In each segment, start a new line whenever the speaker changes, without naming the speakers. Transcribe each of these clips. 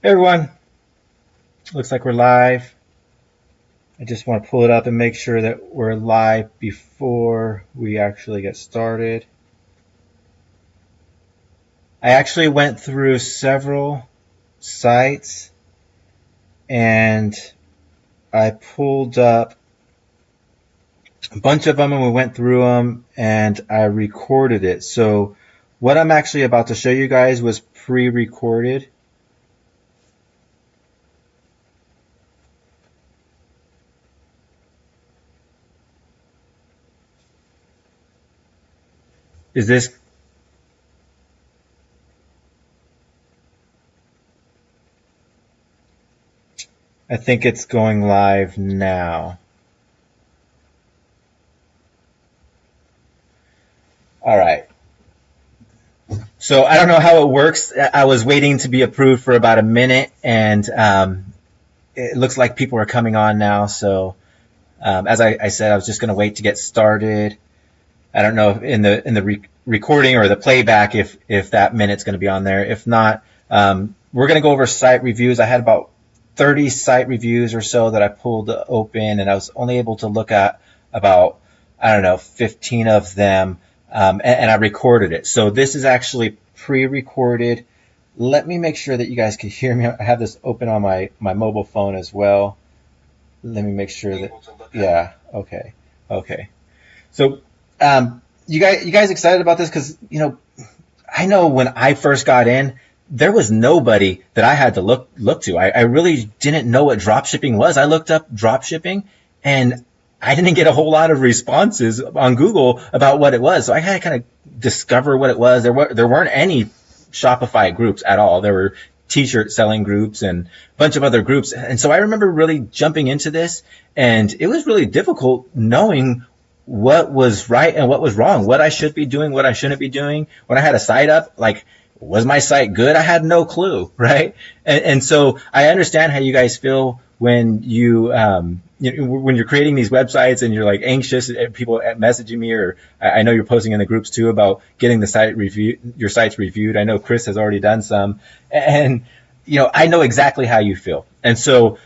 Hey everyone, looks like we're live. I just want to pull it up and make sure that we're live before we actually get started. I actually went through several sites and I pulled up a bunch of them and we went through them and I recorded it. So what I'm actually about to show you guys was pre-recorded. Is this I think it's going live now. All right. So I don't know how it works. I was waiting to be approved for about a minute, and it looks like people are coming on now. So as I said, I was just going to wait to get started. I don't know if in the recording or the playback if that minute's going to be on there. If not, we're going to go over site reviews. I had about 30 site reviews or so that I pulled open, and I was only able to look at about, I don't know, 15 of them, and I recorded it. So this is actually pre-recorded. Let me make sure that you guys can hear me. I have this open on my mobile phone as well. Let me make sure that, yeah, okay, okay. So, you guys excited about this? Because I know when I first got in, there was nobody that I had to look to. I really didn't know what drop shipping was. I looked up drop shipping, and I didn't get a whole lot of responses on Google about what it was. So I had to kind of discover what it was. There weren't any Shopify groups at all. There were t-shirt selling groups and a bunch of other groups. And so I remember really jumping into this, and it was really difficult knowing what was right and what was wrong, what I should be doing, what I shouldn't be doing. When I had a site up, like, was my site good? I had no clue, right? And so I understand how you guys feel when when you're creating these websites and you're like anxious at people messaging me, or I know you're posting in the groups too about getting your sites reviewed. I know Chris has already done some, and I know exactly how you feel. And so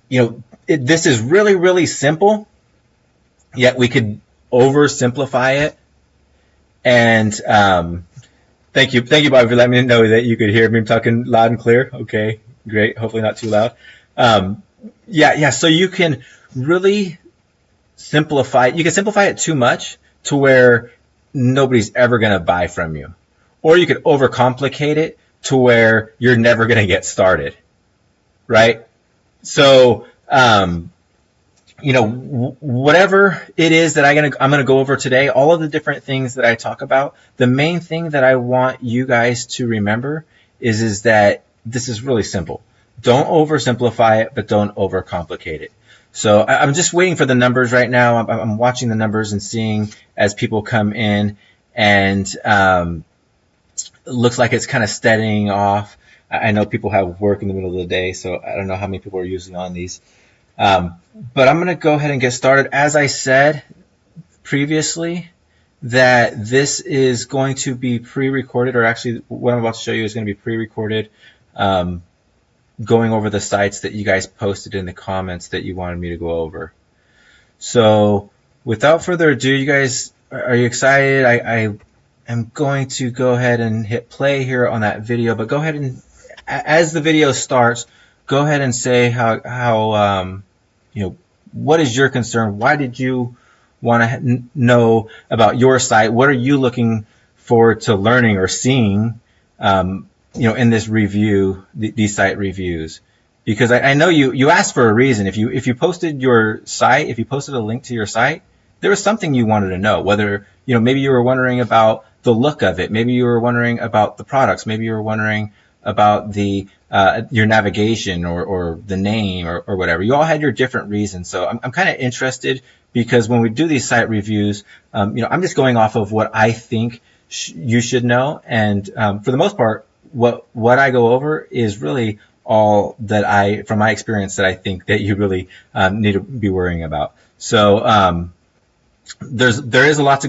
this is really, really simple, yet we could oversimplify it. And thank you, Bobby, for letting me know that you could hear me. I'm talking loud and clear. Okay, great. Hopefully not too loud. Yeah. So you can really simplify. You can simplify it too much to where nobody's ever going to buy from you, or you could overcomplicate it to where you're never going to get started, right? So whatever it is that I'm gonna go over today, all of the different things that I talk about, the main thing that I want you guys to remember is that this is really simple. Don't oversimplify it, but don't overcomplicate it. So I'm just waiting for the numbers right now. I'm watching the numbers and seeing as people come in, and it looks like it's kind of steadying off. I know people have work in the middle of the day, so I don't know how many people are usually on these. But I'm going to go ahead and get started. As I said previously, that this is going to be pre-recorded, or actually what I'm about to show you is going to be pre-recorded, going over the sites that you guys posted in the comments that you wanted me to go over. So without further ado, you guys, are you excited? I am going to go ahead and hit play here on that video, but go ahead and, as the video starts, go ahead and say how what is your concern? Why did you want to know about your site? What are you looking forward to learning or seeing, in this review, these site reviews? Because I know you asked for a reason. If you posted your site, if you posted a link to your site, there was something you wanted to know. Whether maybe you were wondering about the look of it, maybe you were wondering about the products, maybe you were wondering about your navigation or the name or whatever. You all had your different reasons. So I'm kind of interested, because when we do these site reviews, I'm just going off of what I think you should know. And for the most part, what I go over is really all that from my experience, that I think that you really need to be worrying about. So there is a lot to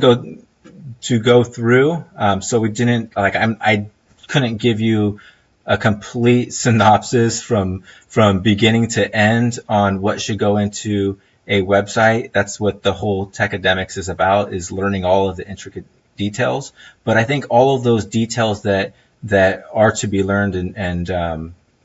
go through. So we didn't I couldn't give you a complete synopsis from beginning to end on what should go into a website. That's what the whole Techademics is about, is learning all of the intricate details. But I think all of those details that are to be learned and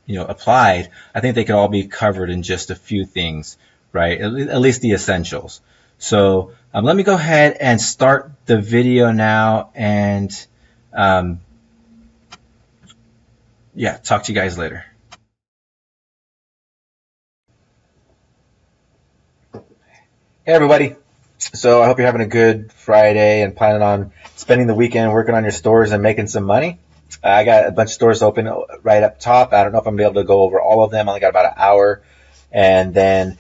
applied, I think they could all be covered in just a few things, right? At least the essentials. So let me go ahead and start the video now, and talk to you guys later. Hey everybody. So I hope you're having a good Friday and planning on spending the weekend working on your stores and making some money. I got a bunch of stores open right up top. I don't know if I'm going to be able to go over all of them. I only got about an hour. And then,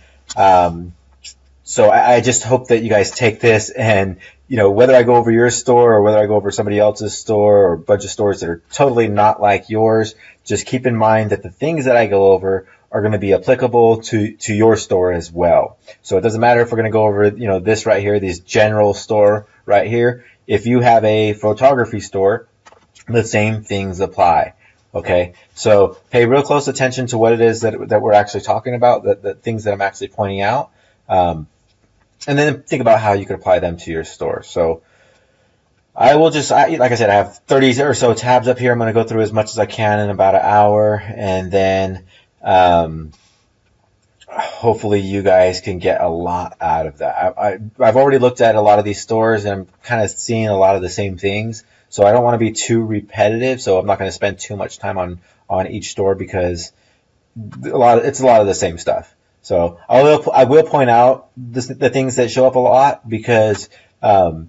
so I just hope that you guys take this and, whether I go over your store or whether I go over somebody else's store or a bunch of stores that are totally not like yours, just keep in mind that the things that I go over are going to be applicable to your store as well. So it doesn't matter if we're going to go over, this right here, this general store right here. If you have a photography store, the same things apply. Okay, so pay real close attention to what it is that we're actually talking about, the things that I'm actually pointing out, and then think about how you could apply them to your store. So I will like I said, I have 30 or so tabs up here. I'm going to go through as much as I can in about an hour, and then hopefully you guys can get a lot out of that. I've already looked at a lot of these stores, and I'm kind of seeing a lot of the same things. So I don't want to be too repetitive, so I'm not going to spend too much time on each store because it's a lot of the same stuff. So I will point out the things that show up a lot because, if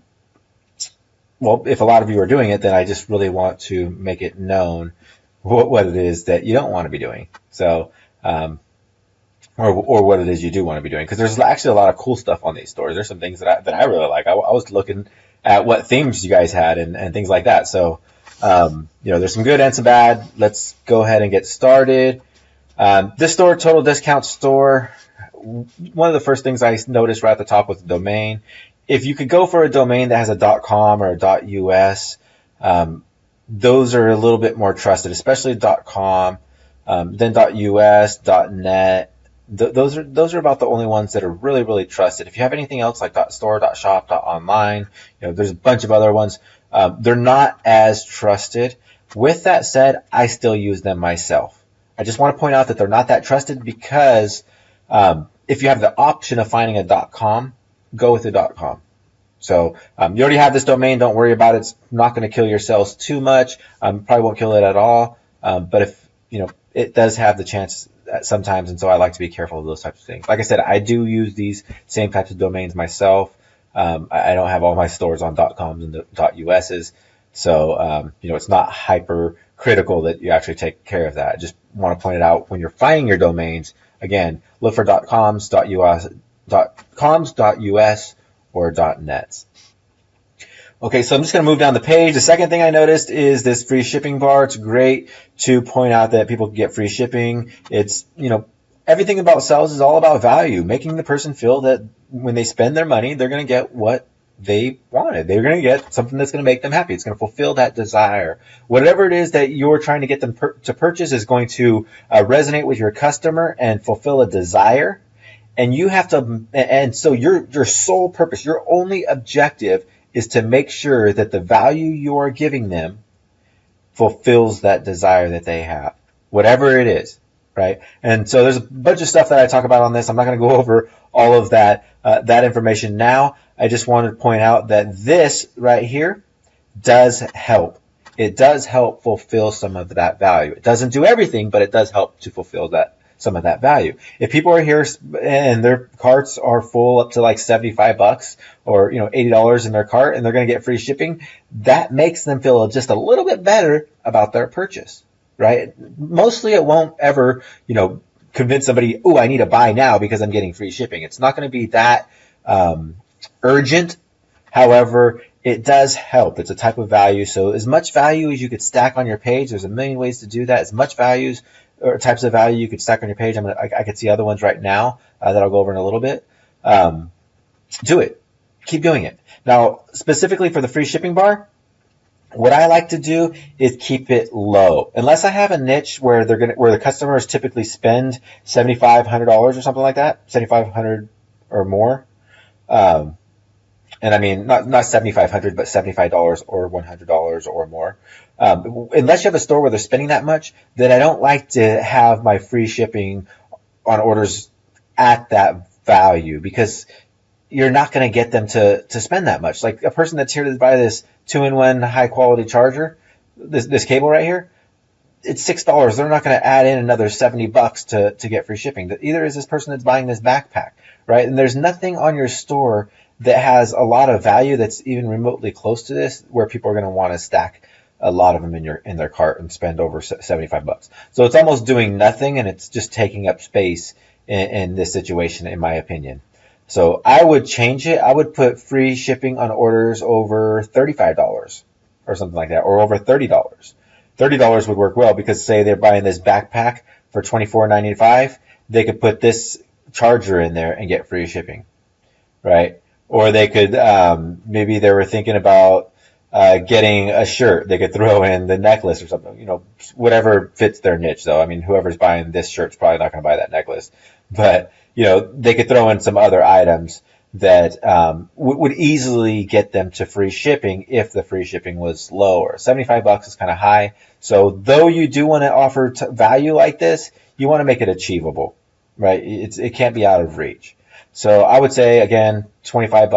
a lot of you are doing it, then I just really want to make it known what it is that you don't want to be doing. So, or what it is you do want to be doing, because there's actually a lot of cool stuff on these stores. There's some things that I really like. I was looking at what themes you guys had and things like that. So, there's some good and some bad. Let's go ahead and get started. This store, Total Discount Store, one of the first things I noticed right at the top was the domain. If you could go for a domain that has a .com or a .us, those are a little bit more trusted, especially .com, then .us, .net. Those are about the only ones that are really, really trusted. If you have anything else like .store, .shop, .online, there's a bunch of other ones. They're not as trusted. With that said, I still use them myself. I just want to point out that they're not that trusted because if you have the option of finding a .com, go with the .com. So you already have this domain. Don't worry about it. It's not going to kill your sales too much. Probably won't kill it at all. But if it does have the chance sometimes, and so I like to be careful of those types of things. Like I said, I do use these same types of domains myself. I don't have all my stores on .coms and .us's, so it's not hyper critical that you actually take care of that. I just want to point it out when you're finding your domains. Again, look for .coms, .us, or .nets. Okay, so I'm just going to move down the page. The second thing I noticed is this free shipping bar. It's great to point out that people can get free shipping. It's, everything about sales is all about value, making the person feel that when they spend their money, they're going to get what they wanted. They're going to get something that's going to make them happy. It's going to fulfill that desire. Whatever it is that you're trying to get them to purchase is going to resonate with your customer and fulfill a desire. And you have to, and so your sole purpose, your only objective is to make sure that the value you are giving them fulfills that desire that they have, whatever it is, right? And so there's a bunch of stuff that I talk about on this. I'm not going to go over all of that information now. I just wanted to point out that this right here does help. It does help fulfill some of that value. It doesn't do everything, but it does help to fulfill some of that value. If people are here and their carts are full up to like $75 or $80 in their cart and they're going to get free shipping, that makes them feel just a little bit better about their purchase, right? Mostly it won't ever, convince somebody, oh, I need to buy now because I'm getting free shipping. It's not going to be that urgent. However, it does help. It's a type of value. So as much value as you could stack on your page, there's a million ways to do that. As much values or types of value you could stack on your page. I could see other ones right now that I'll go over in a little bit. Do it. Keep doing it. Now, specifically for the free shipping bar, What I like to do is keep it low, unless I have a niche where where the customers typically spend $7,500 or something like that, 7,500 or more. Um, and I mean not 7,500, but $75 or $100 or more. Unless you have a store where they're spending that much, then I don't like to have my free shipping on orders at that value, because you're not going to get them to spend that much. Like a person that's here to buy this 2-in-1 high quality charger, this cable right here, it's $6. They're not going to add in another $70 to get free shipping. Either is this person that's buying this backpack, right? And there's nothing on your store that has a lot of value that's even remotely close to this, where people are going to want to stack a lot of them in their cart and spend over $75. So it's almost doing nothing, and it's just taking up space in this situation, in my opinion. So I would change it. I would put free shipping on orders over $35 or something like that, or over $30. $30 would work well, because say they're buying this backpack for $24.95, they could put this charger in there and get free shipping, right? Or they could, maybe they were thinking about getting a shirt. They could throw in the necklace or something, whatever fits their niche though. I mean, whoever's buying this shirt's probably not going to buy that necklace, but they could throw in some other items that would easily get them to free shipping if the free shipping was lower. $75 is kind of high. So though you do want to offer value like this, you want to make it achievable, right? It can't be out of reach. So I would say, again, $25,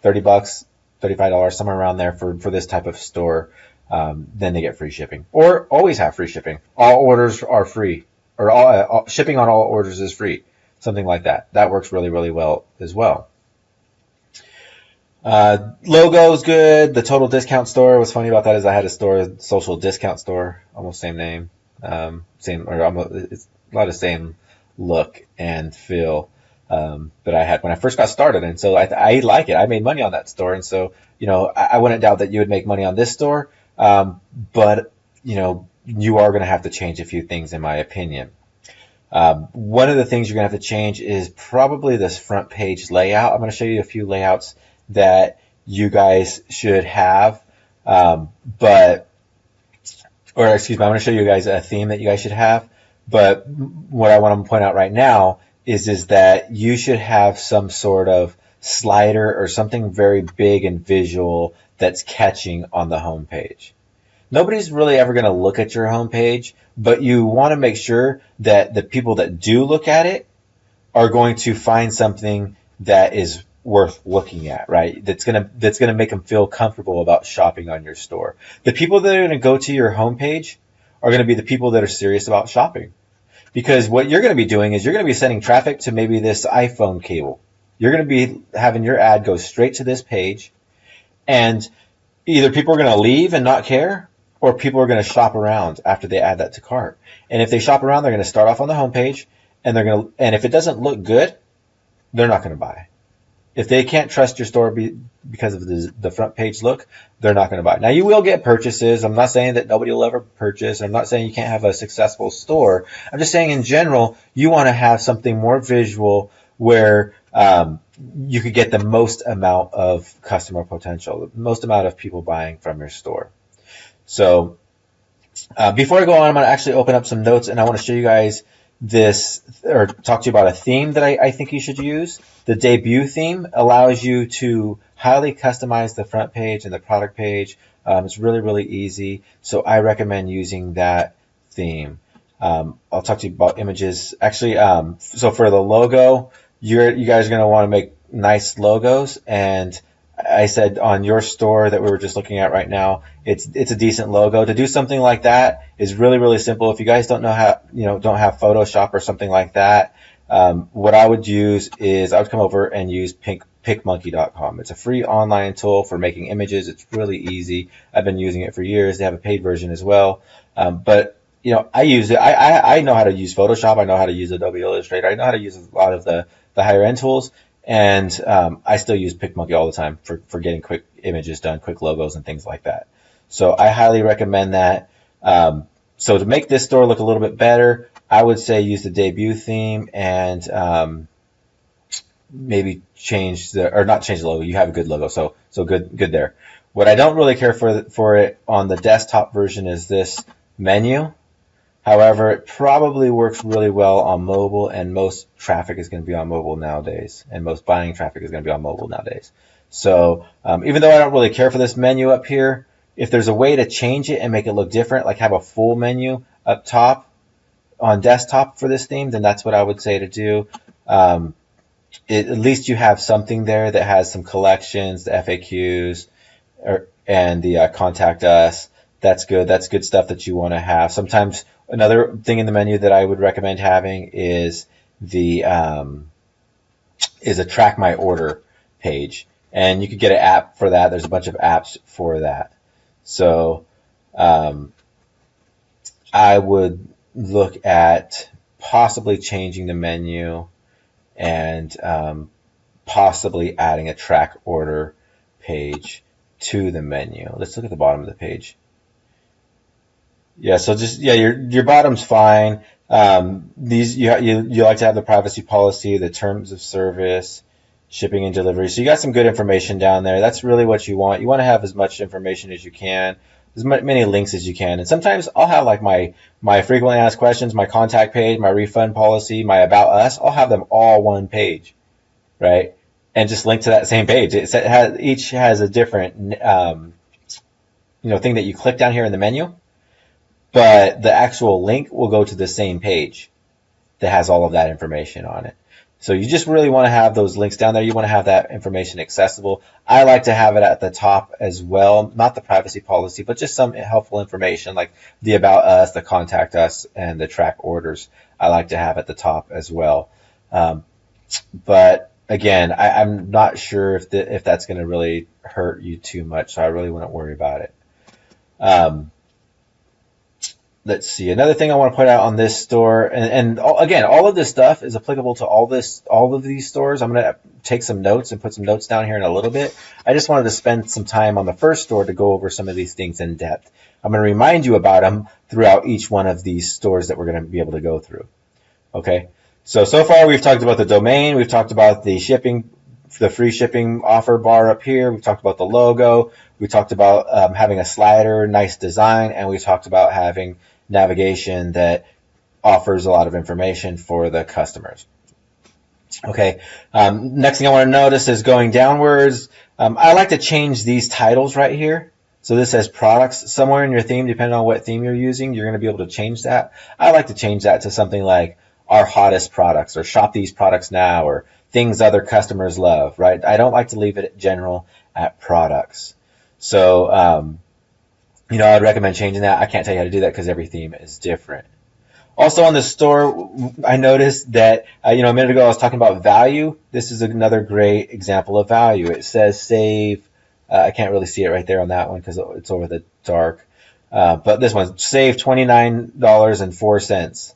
$30, $35, somewhere around there for this type of store. Then they get free shipping, or always have free shipping. All orders are free, or all shipping on all orders is free. Something like that. That works really, really well as well. Logo's good. The Total Discount Store, what's funny about that is I had a store, Social Discount Store, almost same name, same, or almost, it's a lot of same look and feel that I had when I first got started. And so I like it. I made money on that store. And so, I wouldn't doubt that you would make money on this store. But, you are going to have to change a few things, in my opinion. One of the things you're going to have to change is probably this front page layout. I'm going to show you a few layouts that you guys should have. I'm going to show you guys a theme that you guys should have. But what I want to point out right now is that you should have some sort of slider or something very big and visual that's catching on the home page. Nobody's really ever going to look at your homepage, but you want to make sure that the people that do look at it are going to find something that is worth looking at, right? That's going to make them feel comfortable about shopping on your store. The people that are going to go to your homepage are going to be the people that are serious about shopping. Because what you're going to be doing is you're going to be sending traffic to maybe this iPhone cable. You're going to be having your ad go straight to this page, and either people are going to leave and not care, or people are going to shop around after they add that to cart. And if they shop around, they're going to start off on the homepage, and if it doesn't look good, they're not going to buy. If they can't trust your store because of the front page look, they're not going to buy. Now, you will get purchases. I'm not saying that nobody will ever purchase. I'm not saying you can't have a successful store. I'm just saying in general, you want to have something more visual where you could get the most amount of customer potential, the most amount of people buying from your store. So before I go on, I'm going to actually open up some notes, and I want to show you guys this, or talk to you about a theme that I think you should use. The debut theme allows you to highly customize the front page and the product page. It's really, really easy. So I recommend using that theme. I'll talk to you about images. Actually, so for the logo, you guys are going to want to make nice logos. And I said on your store that we were just looking at right now, it's a decent logo. To do something like that is really, really simple. If you guys don't know how, don't have Photoshop or something like that, what I would use is I would come over and use PicMonkey.com. It's a free online tool for making images. It's really easy. I've been using it for years. They have a paid version as well. But I use it. I know how to use Photoshop. I know how to use Adobe Illustrator. I know how to use a lot of the higher end tools. And I still use PicMonkey all the time for getting quick images done, quick logos and things like that. So I highly recommend that. So to make this store look a little bit better, I would say use the debut theme and maybe not change the logo. You have a good logo, so good there. What I don't really care for it on the desktop version is this menu. However, it probably works really well on mobile, and most traffic is going to be on mobile nowadays, and most buying traffic is going to be on mobile nowadays. So even though I don't really care for this menu up here, if there's a way to change it and make it look different, like have a full menu up top on desktop for this theme, then that's what I would say to do. At least you have something there that has some collections, the FAQs, and the contact us. That's good. That's good stuff that you want to have. Sometimes another thing in the menu that I would recommend having is a track my order page, and you could get an app for that. There's a bunch of apps for that. So I would look at possibly changing the menu and possibly adding a track order page to the menu. Let's look at the bottom of the page. Yeah, so your bottom's fine. These you like to have the privacy policy, the terms of service, shipping and delivery. So you got some good information down there. That's really what you want. You want to have as much information as you can, as many links as you can. And sometimes I'll have like my frequently asked questions, my contact page, my refund policy, my about us. I'll have them all one page, right? And just link to that same page. Each has a different thing that you click down here in the menu, but the actual link will go to the same page that has all of that information on it. So you just really want to have those links down there. You want to have that information accessible. I like to have it at the top as well, not the privacy policy, but just some helpful information like the about us, the contact us, and the track orders. I like to have at the top as well. But again, I'm not sure if that's going to really hurt you too much, so I really wouldn't worry about it. Let's see. Another thing I want to point out on this store, and again, all of this stuff is applicable to all of these stores. I'm going to take some notes and put some notes down here in a little bit. I just wanted to spend some time on the first store to go over some of these things in depth. I'm going to remind you about them throughout each one of these stores that we're going to be able to go through. Okay. So far we've talked about the domain. We've talked about the shipping, the free shipping offer bar up here. We've talked about the logo. We talked about having a slider, nice design, and we talked about having navigation that offers a lot of information for the customers. Okay, next thing I want to notice is going downwards. I like to change these titles right here. So this says products. Somewhere in your theme, depending on what theme you're using, you're going to be able to change that. I like to change that to something like our hottest products, or shop these products now, or things other customers love, right? I don't like to leave it general at products. So, I'd recommend changing that. I can't tell you how to do that because every theme is different. Also on the store, I noticed that, a minute ago I was talking about value. This is another great example of value. It says save. I can't really see it right there on that one because it's over the dark. But this one, save $29.04.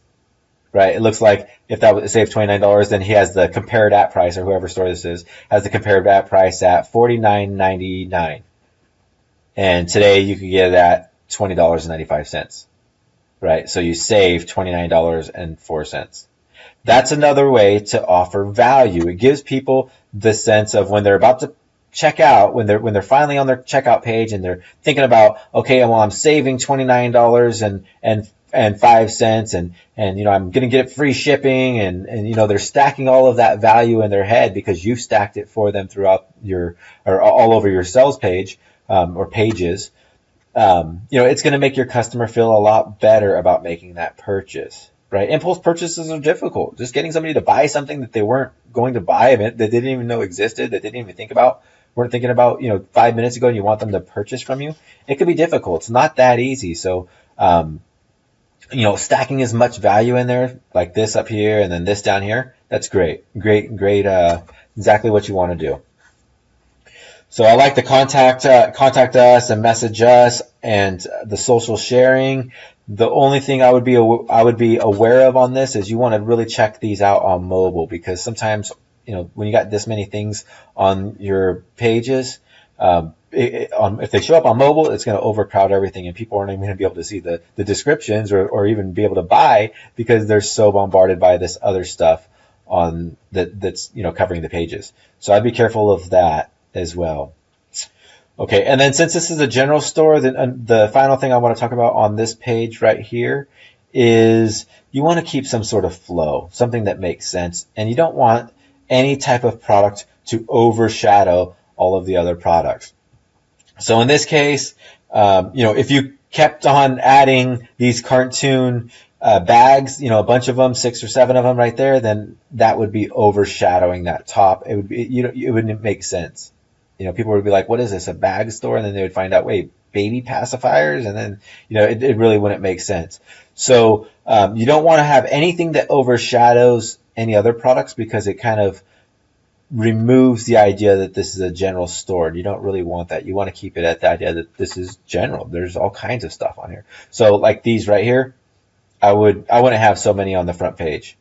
Right? It looks like if that would save $29, then he has the compared at price, or whoever store this is, has the compared at price at $49.99. And today you could get it at $20.95. Right? So you save $29.04. That's another way to offer value. It gives people the sense of when they're about to check out, when they're finally on their checkout page and they're thinking about, okay, well, I'm saving $29 and 5 cents, and I'm going to get free shipping, and they're stacking all of that value in their head because you've stacked it for them throughout or all over your sales page, or pages. It's going to make your customer feel a lot better about making that purchase, right? Impulse purchases are difficult. Just getting somebody to buy something that they weren't going to buy, that they didn't even know existed, that they didn't even weren't thinking about, 5 minutes ago, and you want them to purchase from you. It could be difficult. It's not that easy. So, stacking as much value in there, like this up here and then this down here, that's great. Great, exactly what you want to do. So I like the contact us and message us and the social sharing. The only thing I would be aware of on this is you want to really check these out on mobile, because sometimes, when you got this many things on your pages, if they show up on mobile, it's going to overcrowd everything, and people aren't even going to be able to see the descriptions or even be able to buy because they're so bombarded by this other stuff that's covering the pages. So I'd be careful of that as well. Okay, and then since this is a general store, then the final thing I want to talk about on this page right here is you want to keep some sort of flow, something that makes sense, and you don't want any type of product to overshadow all of the other products. So in this case, if you kept on adding these cartoon bags, a bunch of them, 6 or 7 of them right there, then that would be overshadowing that top. It would be, it wouldn't make sense. People would be like, what is this, a bag store? And then they would find out, wait, baby pacifiers? And then, it really wouldn't make sense. So you don't want to have anything that overshadows any other products because it kind of removes the idea that this is a general store. You don't really want that. You want to keep it at the idea that this is general. There's all kinds of stuff on here. So like these right here, I wouldn't have so many on the front page,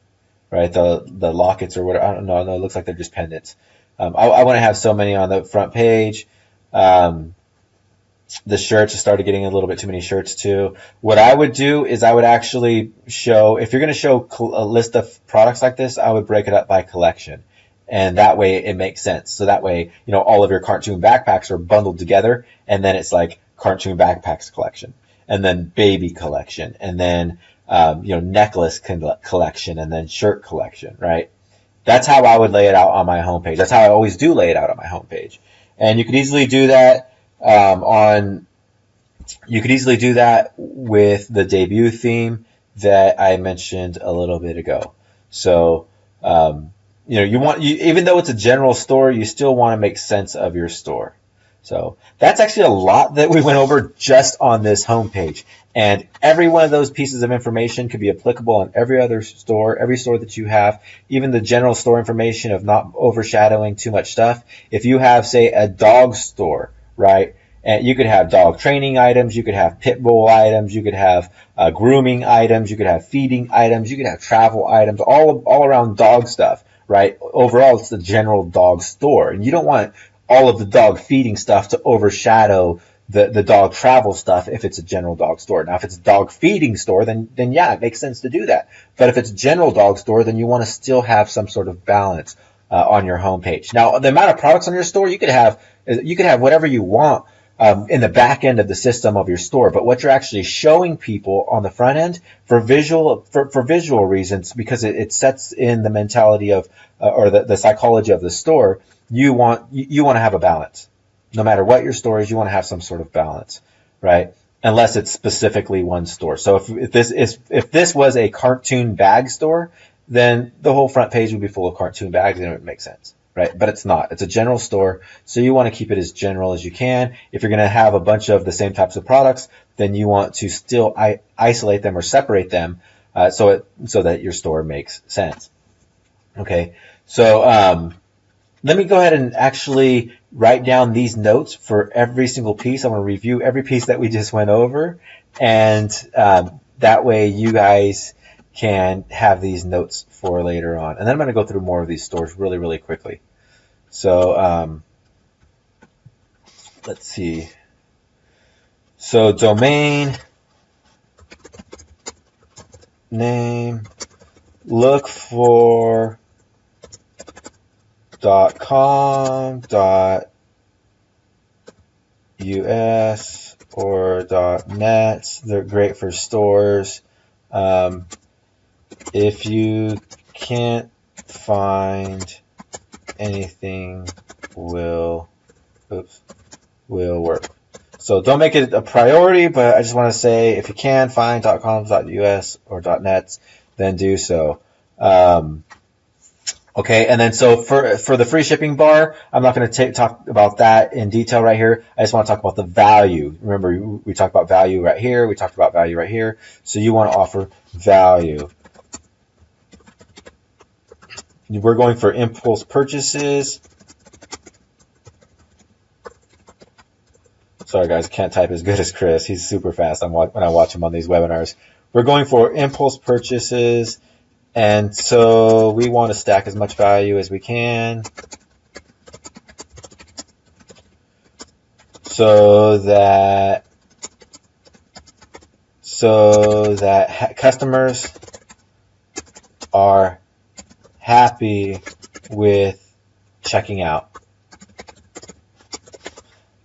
right? The lockets or whatever. I don't know. No, it looks like they're just pendants. I wouldn't have so many on the front page. The shirts, I started getting a little bit too many shirts too. What I would do is I would actually show, if you're going to show a list of products like this, I would break it up by collection. And that way it makes sense. So that way, all of your cartoon backpacks are bundled together, and then it's like cartoon backpacks collection, and then baby collection, and then, necklace collection, and then shirt collection, right? That's how I would lay it out on my homepage. That's how I always do lay it out on my homepage. And you could easily do that with the debut theme that I mentioned a little bit ago. So, even though it's a general store, you still want to make sense of your store. So that's actually a lot that we went over just on this homepage. And every one of those pieces of information could be applicable on every other store, every store that you have, even the general store information of not overshadowing too much stuff. If you have, say, a dog store, right? And you could have dog training items, you could have pit bull items, you could have grooming items, you could have feeding items, you could have travel items, all around dog stuff, right? Overall, it's the general dog store. And you don't want all of the dog feeding stuff to overshadow the dog travel stuff if it's a general dog store. Now, if it's a dog feeding store, then yeah, it makes sense to do that. But if it's a general dog store, then you want to still have some sort of balance on your homepage. Now, the amount of products on your store, you could have whatever you want in the back end of the system of your store. But what you're actually showing people on the front end for visual reasons, because it sets in the mentality of or the psychology of the store. You want to have a balance. No matter what your store is, you want to have some sort of balance, right? Unless it's specifically one store. So if this was a cartoon bag store, then the whole front page would be full of cartoon bags and it would make sense, right? But it's not. It's a general store, so you want to keep it as general as you can. If you're going to have a bunch of the same types of products, then you want to still isolate them or separate them so that your store makes sense. Okay, so let me go ahead and actually write down these notes for every single piece. I'm going to review every piece that we just went over, and that way you guys can have these notes for later on. And then I'm going to go through more of these stores really, really quickly. So let's see. So domain name, look for .com, .us, or .net. They're great for stores. If you can't find anything, will work. So don't make it a priority, but I just want to say if you can find .com, .us, or .net, then do so. Okay, and then so for the free shipping bar, I'm not going to talk about that in detail right here. I just want to talk about the value. Remember, we talked about value right here. We talked about value right here. So you want to offer value. We're going for impulse purchases. Sorry, guys, can't type as good as Chris. He's super fast when I watch him on these webinars. We're going for impulse purchases. And so we want to stack as much value as we can so that customers are happy with checking out.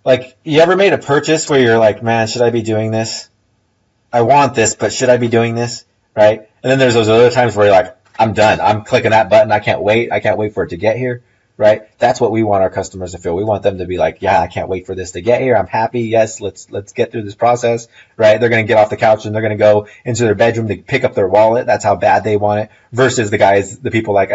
Like, you ever made a purchase where you're like, man, should I be doing this? I want this, but should I be doing this? Right? And then there's those other times where you're like, I'm done. I'm clicking that button. I can't wait. I can't wait for it to get here. Right? That's what we want our customers to feel. We want them to be like, yeah, I can't wait for this to get here. I'm happy. Yes, let's get through this process. Right? They're going to get off the couch and they're going to go into their bedroom to pick up their wallet. That's how bad they want it. Versus the people like,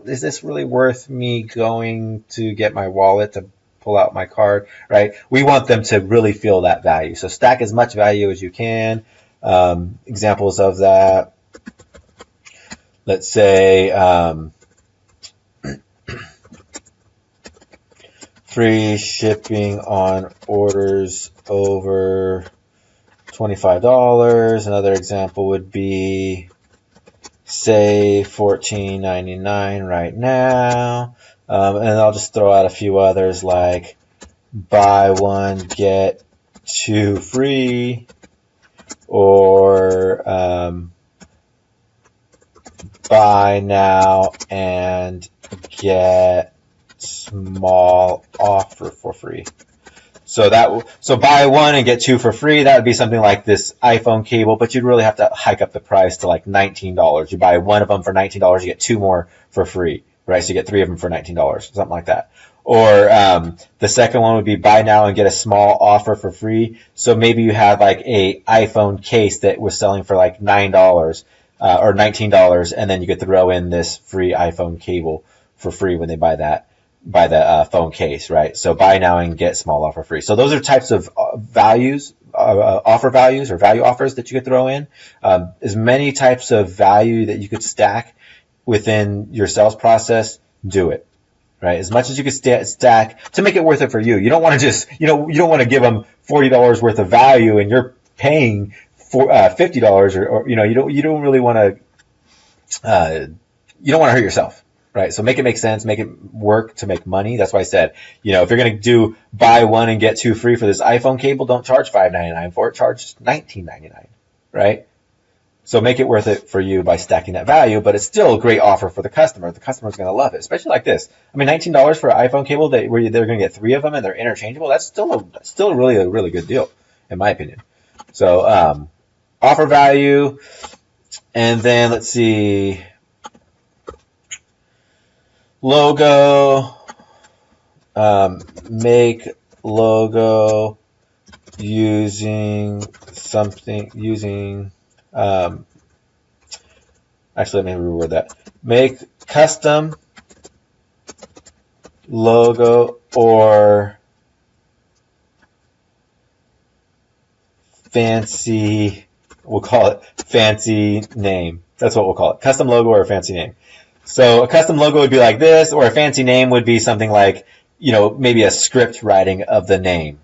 is this really worth me going to get my wallet to pull out my card, right? We want them to really feel that value. So stack as much value as you can. Examples of that, let's say, free shipping on orders over $25. Another example would be, say, $14.99 right now. And I'll just throw out a few others like buy one, get two free, or buy now and get small offer for free. So buy one and get two for free. That would be something like this iPhone cable, but you'd really have to hike up the price to like $19. You buy one of them for $19, you get two more for free, right? So you get three of them for $19, something like that. Or the second one would be buy now and get a small offer for free. So maybe you have like a iPhone case that was selling for like $9 or $19, and then you could throw in this free iPhone cable for free when they buy the phone case, right? So buy now and get small offer free. So those are types of values, offer values or value offers that you could throw in. As many types of value that you could stack within your sales process, do it, right? As much as you could stack to make it worth it for you. You don't want to just, you don't want to give them $40 worth of value and you're paying for $50 or you don't really want to, you don't want to hurt yourself. Right. So make it make sense, make it work to make money. That's why I said, if you're going to do buy one and get two free for this iPhone cable, don't charge $5.99 for it, charge $19.99. Right. So make it worth it for you by stacking that value, but it's still a great offer for the customer. The customer's going to love it, especially like this. I mean, $19 for an iPhone cable where they're going to get three of them and they're interchangeable. That's still really a really good deal, in my opinion. So, offer value. And then let's see. Logo, make logo using actually, let me reword that. Make custom logo or fancy, we'll call it fancy name. That's what we'll call it. Custom logo or a fancy name. So a custom logo would be like this, or a fancy name would be something like, maybe a script writing of the name,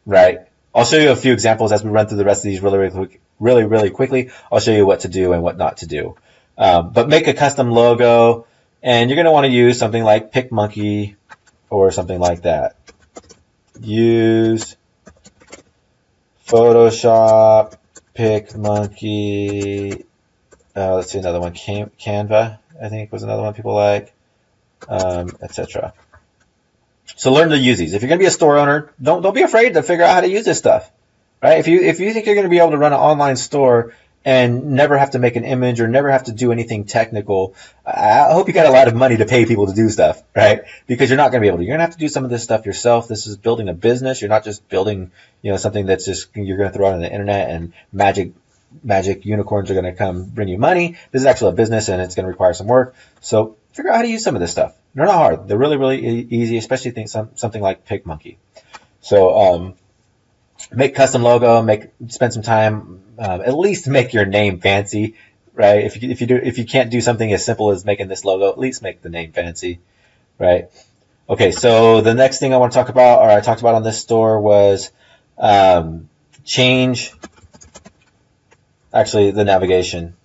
right? I'll show you a few examples as we run through the rest of these really quickly. I'll show you what to do and what not to do. But make a custom logo, and you're going to want to use something like PicMonkey or something like that. Use Photoshop, PicMonkey, let's see another one, Canva. I think was another one people like, etc. So learn to use these. If you're going to be a store owner, don't be afraid to figure out how to use this stuff, right? If you think you're going to be able to run an online store and never have to make an image or never have to do anything technical, I hope you got a lot of money to pay people to do stuff, right? Because you're not going to be able to. You're going to have to do some of this stuff yourself. This is building a business. You're not just building, something that's just you're going to throw out on the internet and magic unicorns are going to come bring you money. This is actually a business and it's going to require some work. So figure out how to use some of this stuff. They're not hard. They're really, really easy, especially something like PicMonkey. So make custom logo, spend some time, at least make your name fancy, right? If you can't do something as simple as making this logo, at least make the name fancy, right? Okay, so the next thing I want to talk about, or I talked about on this store, was change. Actually, the navigation.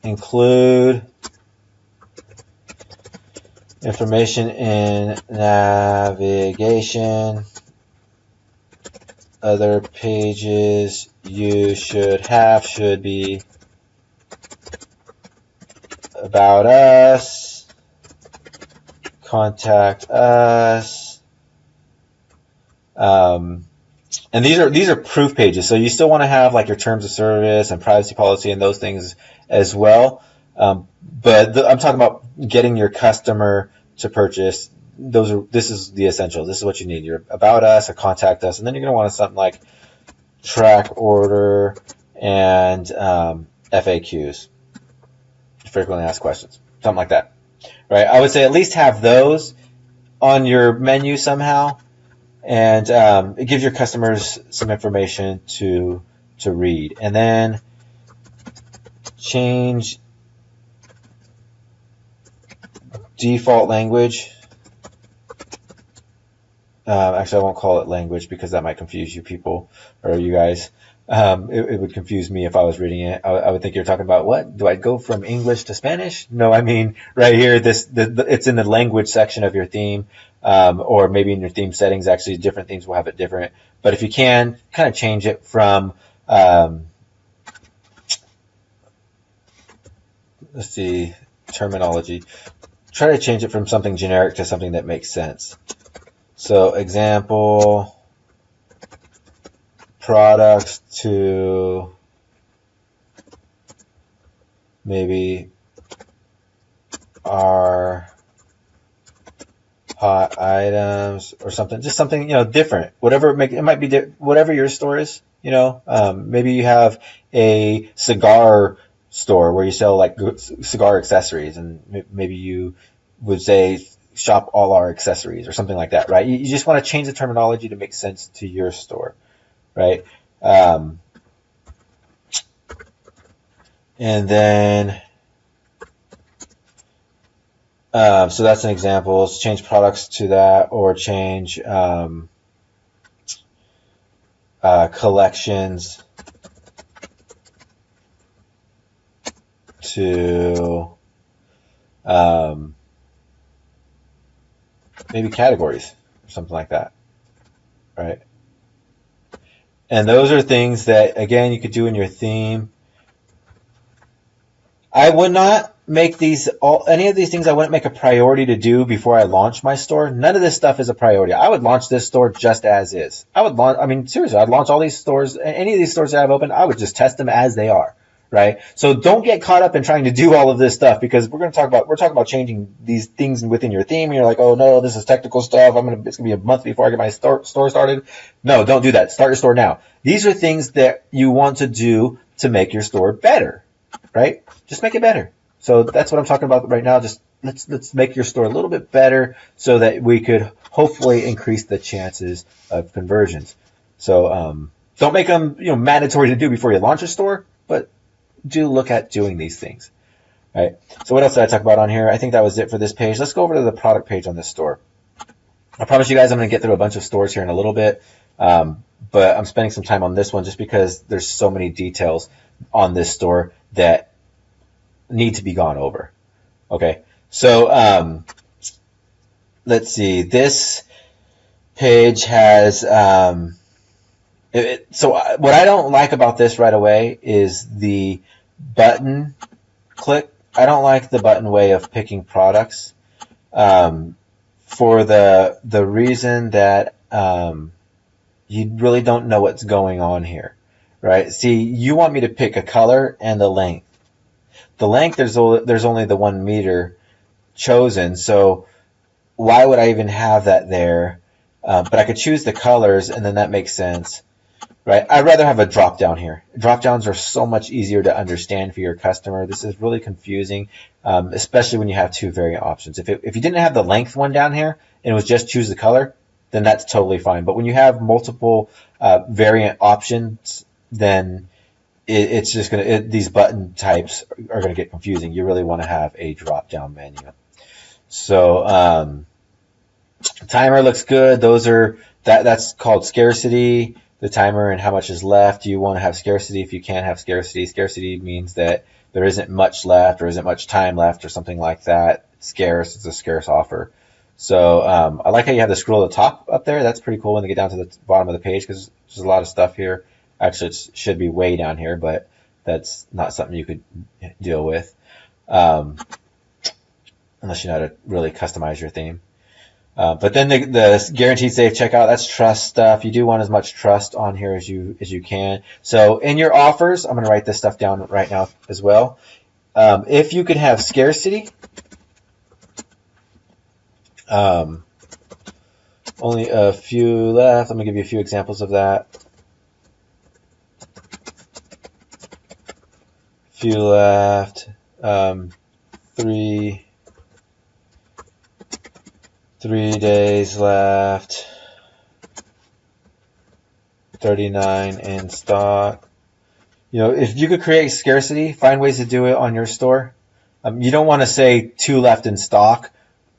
Include information in navigation. Other pages you should be about us, contact us, And these are proof pages, so you still want to have like your terms of service and privacy policy and those things as well. But I'm talking about getting your customer to purchase. This is the essential. This is what you need. Your about us, a contact us, and then you're going to want something like track order and FAQs, frequently asked questions, something like that. Right? I would say at least have those on your menu somehow, and it gives your customers some information to read. And then change default language. Actually, I won't call it language because that might confuse you people or you guys. It would confuse me if I was reading it. I would think you're talking about, what? Do I go from English to Spanish? No, I mean right here. It's in the language section of your theme, or maybe in your theme settings. Actually, different themes will have it different. But if you can, kind of change it from, let's see, terminology. Try to change it from something generic to something that makes sense. So, example, products to maybe our hot items or something, just something, different. Whatever it might be, whatever your store is. Maybe you have a cigar store where you sell like cigar accessories, and maybe you would say shop all our accessories or something like that, right? You just want to change the terminology to make sense to your store, right? And then, so that's an example. Let's change products to that, or change collections to maybe categories or something like that, right? And those are things that, again, you could do in your theme. I would not make any of these things I wouldn't make a priority to do before I launch my store. None of this stuff is a priority. I would launch this store just as is. Seriously, I'd launch all these stores, any of these stores that I've opened, I would just test them as they are. Right? So don't get caught up in trying to do all of this stuff, because we're talking about changing these things within your theme. And you're like, oh no, this is technical stuff. It's gonna be a month before I get my store started. No, don't do that. Start your store now. These are things that you want to do to make your store better, right? Just make it better. So that's what I'm talking about right now. Just let's make your store a little bit better so that we could hopefully increase the chances of conversions. So don't make them mandatory to do before you launch a store, but do look at doing these things. All right. So what else did I talk about on here? I think that was it for this page. Let's go over to the product page on this store. I promise you guys I'm going to get through a bunch of stores here in a little bit, but I'm spending some time on this one just because there's so many details on this store that need to be gone over. Okay. So let's see. This page has so what I don't like about this right away is the button click. I don't like the button way of picking products, for the reason that you really don't know what's going on here, right? See, you want me to pick a color and the length. The length, there's only the 1 meter chosen, so why would I even have that there? But I could choose the colors, and then that makes sense. Right? I'd rather have a drop down here. Drop downs are so much easier to understand for your customer. This is really confusing, especially when you have two variant options. If you didn't have the length one down here and it was just choose the color, then that's totally fine. But when you have multiple variant options, then it's just these button types are gonna get confusing. You really want to have a drop down menu. So timer looks good. That's called scarcity. The timer and how much is left. You want to have scarcity if you can't have scarcity. Scarcity means that there isn't much left or isn't much time left or something like that. Scarce, it's a scarce offer. So I like how you have the scroll at the top up there. That's pretty cool when they get down to the bottom of the page, because there's a lot of stuff here. Actually, it should be way down here, but that's not something you could deal with unless you know how to really customize your theme. But then the guaranteed safe checkout, that's trust stuff. You do want as much trust on here as you can. So in your offers, I'm going to write this stuff down right now as well. If you could have scarcity, only a few left. I'm going to give you a few examples of that. Few left. 3 days left. 39 in stock. You know, if you could create scarcity, find ways to do it on your store. You don't want to say 2 left in stock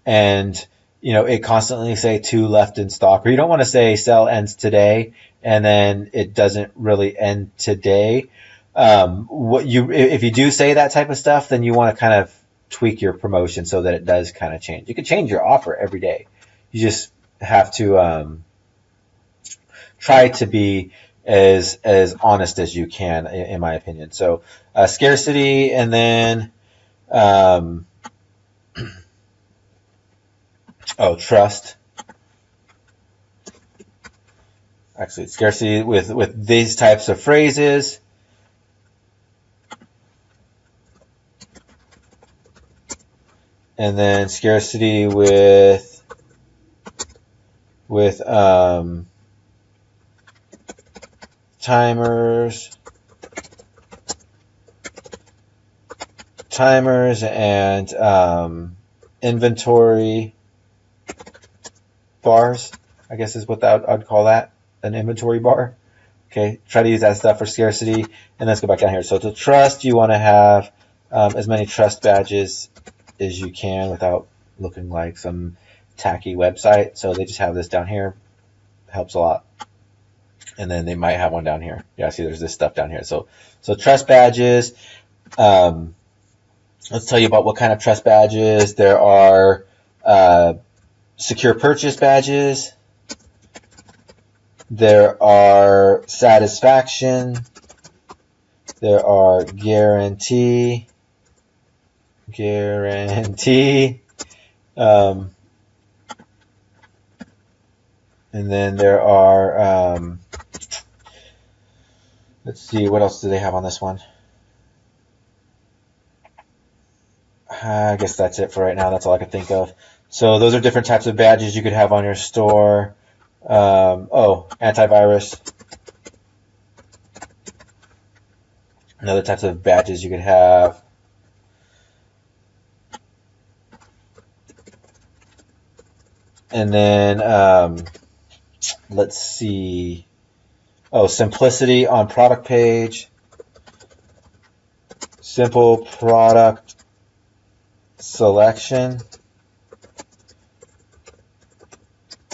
and, you know, it constantly say 2 left in stock. Or you don't want to say sell ends today and then it doesn't really end today. If you do say that type of stuff, then you want to kind of tweak your promotion so that it does kind of change. You can change your offer every day. You just have to try to be as honest as you can, in my opinion. So scarcity, and then trust. Actually, scarcity with these types of phrases. And then scarcity with timers and inventory bars, I guess is what I'd call that, an inventory bar. Okay, try to use that stuff for scarcity. And let's go back down here. So to trust, you want to have as many trust badges as you can without looking like some tacky website. So they just have this down here. Helps a lot. And then they might have one down here. Yeah, see there's this stuff down here. So trust badges. Let's tell you about what kind of trust badges. There are secure purchase badges. There are satisfaction. There are guarantee. And then there are, let's see, what else do they have on this one? I guess that's it for right now. That's all I can think of. So those are different types of badges you could have on your store. Antivirus. Another types of badges you could have. And then, let's see. Simplicity on product page. Simple product selection.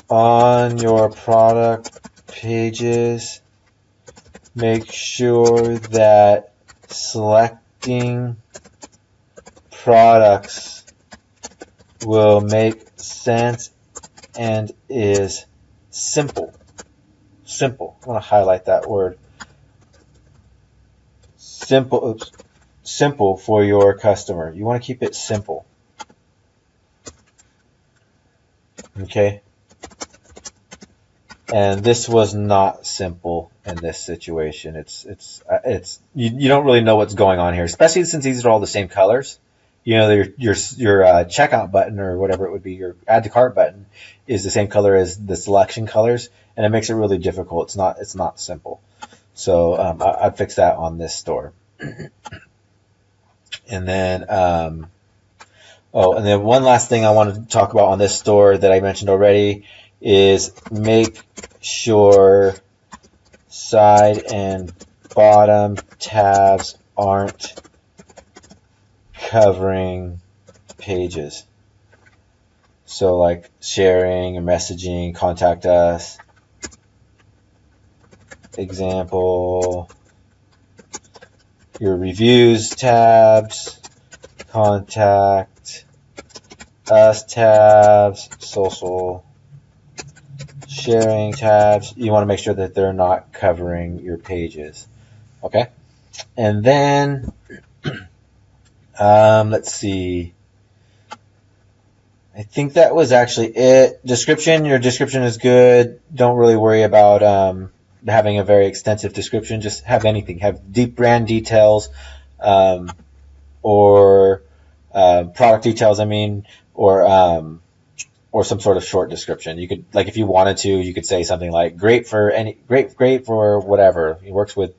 On your product pages, make sure that selecting products will make sense and is simple. Simple. I want to highlight that word. Simple. Simple for your customer. You want to keep it simple. Okay? And this was not simple in this situation. It's you don't really know what's going on here, especially since these are all the same colors. You know, your checkout button or whatever it would be, your add to cart button is the same color as the selection colors, and it makes it really difficult. It's not simple. So I'd fix that on this store. And then and then one last thing I wanted to talk about on this store that I mentioned already is make sure side and bottom tabs aren't covering pages. So like sharing and messaging, contact us. Example, your reviews tabs, contact us tabs, social sharing tabs. You want to make sure that they're not covering your pages. Okay? And then let's see. I think that was actually it. Description, your description is good. Don't really worry about having a very extensive description. Just have anything. Have deep brand details, um, or product details. I mean, or some sort of short description. You could, like, if you wanted to, you could say something like great for whatever. It works with.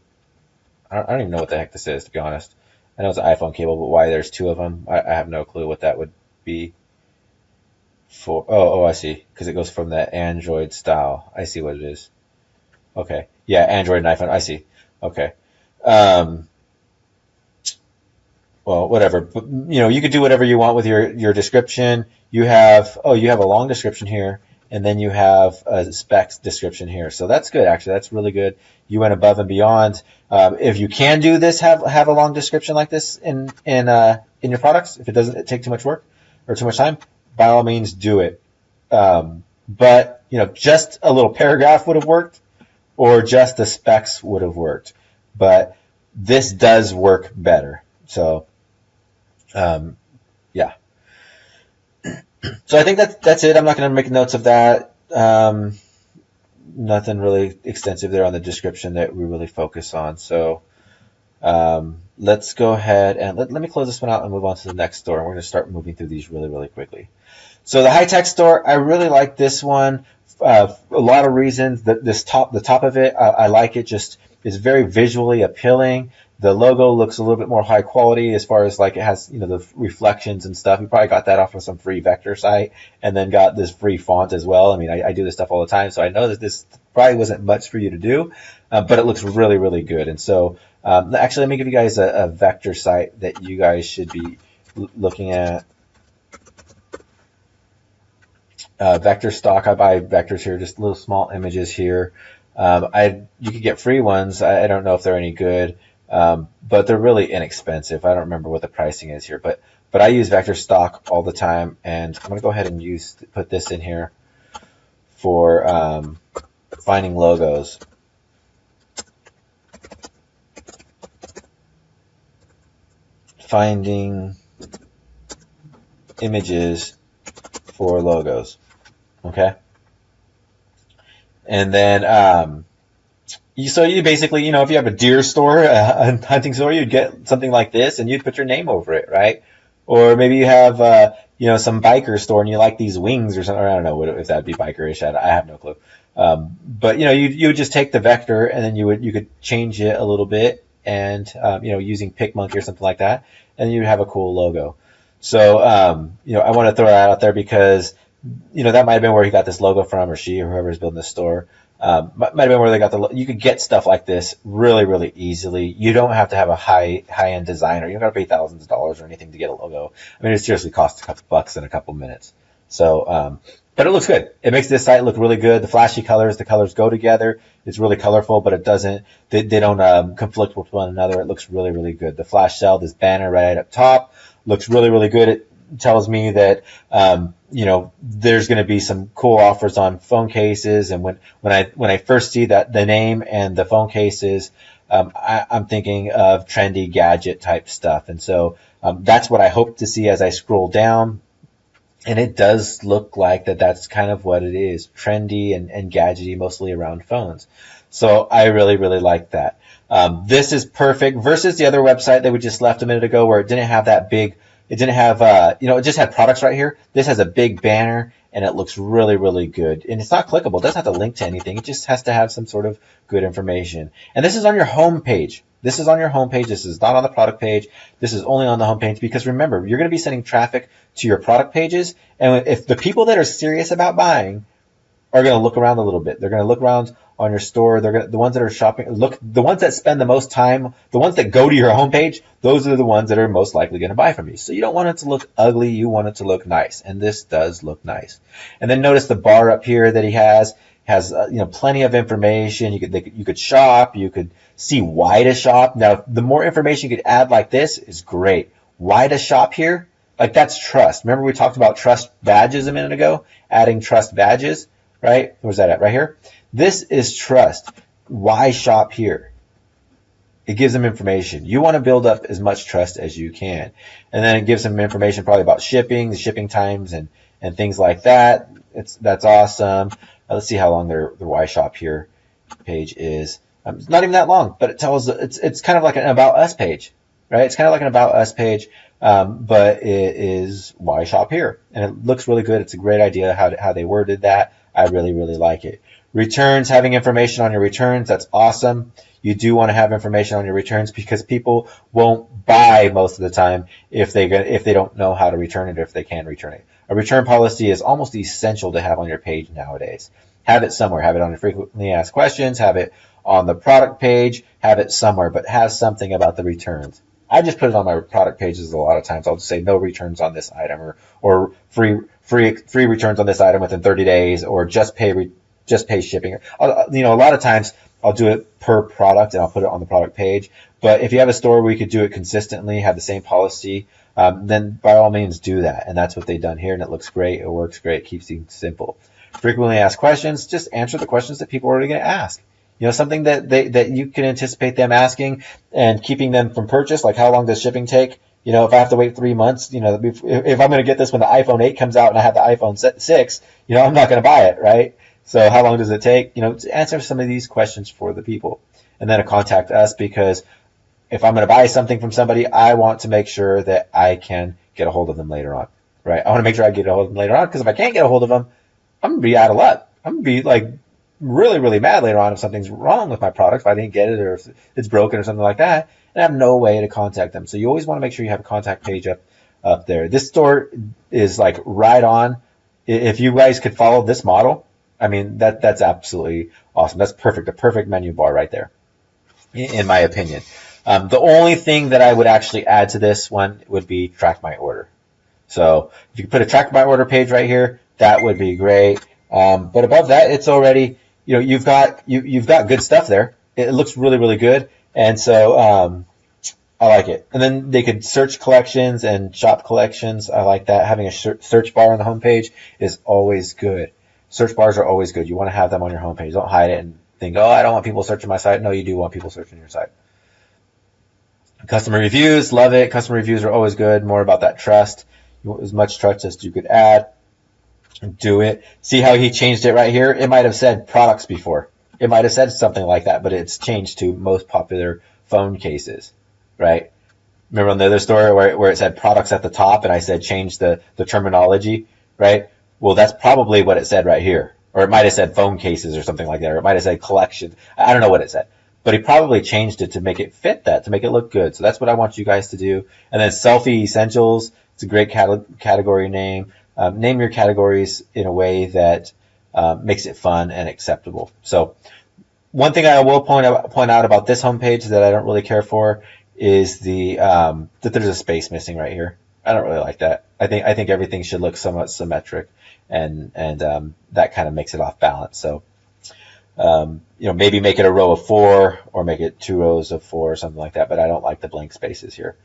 I don't even know what the heck this is, to be honest. I know it's an iPhone cable, but why there's two of them, I have no clue what that would be. For I see, because it goes from the Android style. I see what it is. Okay, yeah, Android and iPhone. I see. Okay. Um, well, whatever. But, you could do whatever you want with your description. You have a long description here, and then you have a specs description here. So that's good, actually. That's really good. You went above and beyond. If you can do this, have a long description like this in your products. If it doesn't take too much work or too much time, by all means, do it. But just a little paragraph would have worked, or just the specs would have worked. But this does work better. So, yeah. So I think that's it. I'm not going to make notes of that. Nothing really extensive there on the description that we really focus on. So let's go ahead and let me close this one out and move on to the next store. And we're going to start moving through these really, really quickly. So the high-tech store, I really like this one. A lot of reasons. The top of it, I like it. Just it's very visually appealing. The logo looks a little bit more high quality as far as, like, it has the reflections and stuff. You probably got that off of some free vector site, and then got this free font as well. I mean, I do this stuff all the time, so I know that this probably wasn't much for you to do, but it looks really, really good. And so, actually, let me give you guys a vector site that you guys should be looking at. Vector stock. I buy vectors here, just little small images here. You could get free ones. I don't know if they're any good, but they're really inexpensive. I don't remember what the pricing is here, but I use vector stock all the time, and I'm going to go ahead and put this in here for finding logos. Finding images for logos. Okay. And then, you basically, if you have a deer store, a hunting store, you'd get something like this and you'd put your name over it, right? Or maybe you have, some biker store and you like these wings or something. Or I don't know if that'd be bikerish. I have no clue. But you would just take the vector and then you could change it a little bit and, using PicMonkey or something like that, and you'd have a cool logo. So, I want to throw that out there because, that might have been where he got this logo from, or she, or whoever's building this store. Might have been where they got you could get stuff like this really, really easily. You don't have to have a high-end designer. You don't got to pay thousands of dollars or anything to get a logo. I mean, it seriously costs a couple bucks in a couple minutes. So, but it looks good. It makes this site look really good. The flashy colors, the colors go together. It's really colorful, but it doesn't, they don't conflict with one another. It looks really, really good. The flash sale, this banner right up top, looks really, really good. It tells me that, there's going to be some cool offers on phone cases. And when I first see that the name and the phone cases, I'm thinking of trendy gadget type stuff. And so, that's what I hope to see as I scroll down. And it does look like that's kind of what it is, trendy and gadgety, mostly around phones. So I really, really like that. This is perfect versus the other website that we just left a minute ago where it didn't have that big, it didn't have, it just had products right here. This has a big banner and it looks really, really good. And it's not clickable. It doesn't have to link to anything. It just has to have some sort of good information. And this is on your home page. This is on your homepage. This is not on the product page. This is only on the homepage because remember, you're going to be sending traffic to your product pages. And if the people that are serious about buying are going to look around a little bit, they're going to look around on your store. The ones that are shopping, the ones that spend the most time, the ones that go to your homepage, those are the ones that are most likely going to buy from you. So you don't want it to look ugly. You want it to look nice. And this does look nice. And then notice the bar up here that he has plenty of information. You could shop. You could see why to shop. Now, the more information you could add like this is great. Why to shop here? Like, that's trust. Remember we talked about trust badges a minute ago? Adding trust badges, right? Where's that at? Right here? This is trust. Why shop here? It gives them information. You want to build up as much trust as you can. And then it gives them information probably about shipping, the shipping times, and and things like that. That's awesome. Let's see how long their Y Shop here page is. It's not even that long, but it tells it's kind of like an About Us page, right? It's kind of like an About Us page, but it is Y Shop here, and it looks really good. It's a great idea how they worded that. I really, really like it. Returns, having information on your returns, that's awesome. You do want to have information on your returns because people won't buy most of the time if they don't know how to return it or if they can return it. A return policy is almost essential to have on your page nowadays. Have it somewhere. Have it on your frequently asked questions. Have it on the product page. Have it somewhere, but have something about the returns. I just put it on my product pages a lot of times. I'll just say no returns on this item, or free returns on this item within 30 days, or just pay shipping. A lot of times I'll do it per product and I'll put it on the product page. But if you have a store where you could do it consistently, have the same policy, then by all means do that. And that's what they've done here, and it looks great. It works great. It keeps things simple. Frequently asked questions, just answer the questions that people are already going to ask. Something that you can anticipate them asking and keeping them from purchase, like how long does shipping take? If I have to wait 3 months, if I'm going to get this when the iPhone 8 comes out and I have the iPhone 6, I'm not going to buy it, right? So how long does it take? Answer some of these questions for the people. And then contact us, because if I'm going to buy something from somebody, I want to make sure that I can get a hold of them later on, right? I want to make sure I get a hold of them later on, because if I can't get a hold of them, I'm going to be out of luck. I'm going to be like really, really mad later on if something's wrong with my product, if I didn't get it or if it's broken or something like that, and I have no way to contact them. So you always want to make sure you have a contact page up there. This store is like right on. If you guys could follow this model, I mean, that's absolutely awesome. That's perfect. A perfect menu bar right there, in my opinion. The only thing that I would actually add to this one would be track my order. So if you could put a track my order page right here, that would be great. But above that, it's already, you've got good stuff there. It looks really, really good. And so, I like it. And then they could search collections and shop collections. I like that. Having a search bar on the homepage is always good. Search bars are always good. You want to have them on your homepage. Don't hide it and think, I don't want people searching my site. No, you do want people searching your site. Customer reviews, love it. Customer reviews are always good. More about that trust. You want as much trust as you could add. Do it. See how he changed it right here? It might have said products before. It might have said something like that, but it's changed to most popular phone cases, right? Remember on the other store where it said products at the top and I said change the terminology, right? Well, that's probably what it said right here. Or it might have said phone cases or something like that. Or it might have said collection. I don't know what it said. But he probably changed it to make it fit that, to make it look good. So that's what I want you guys to do. And then Selfie Essentials. It's a great category name. Name your categories in a way that makes it fun and acceptable. So one thing I will point out about this homepage that I don't really care for is that there's a space missing right here. I don't really like that. I think everything should look somewhat symmetric, and that kind of makes it off balance. So maybe make it a row of 4 or make it 2 rows of 4 or something like that. But I don't like the blank spaces here.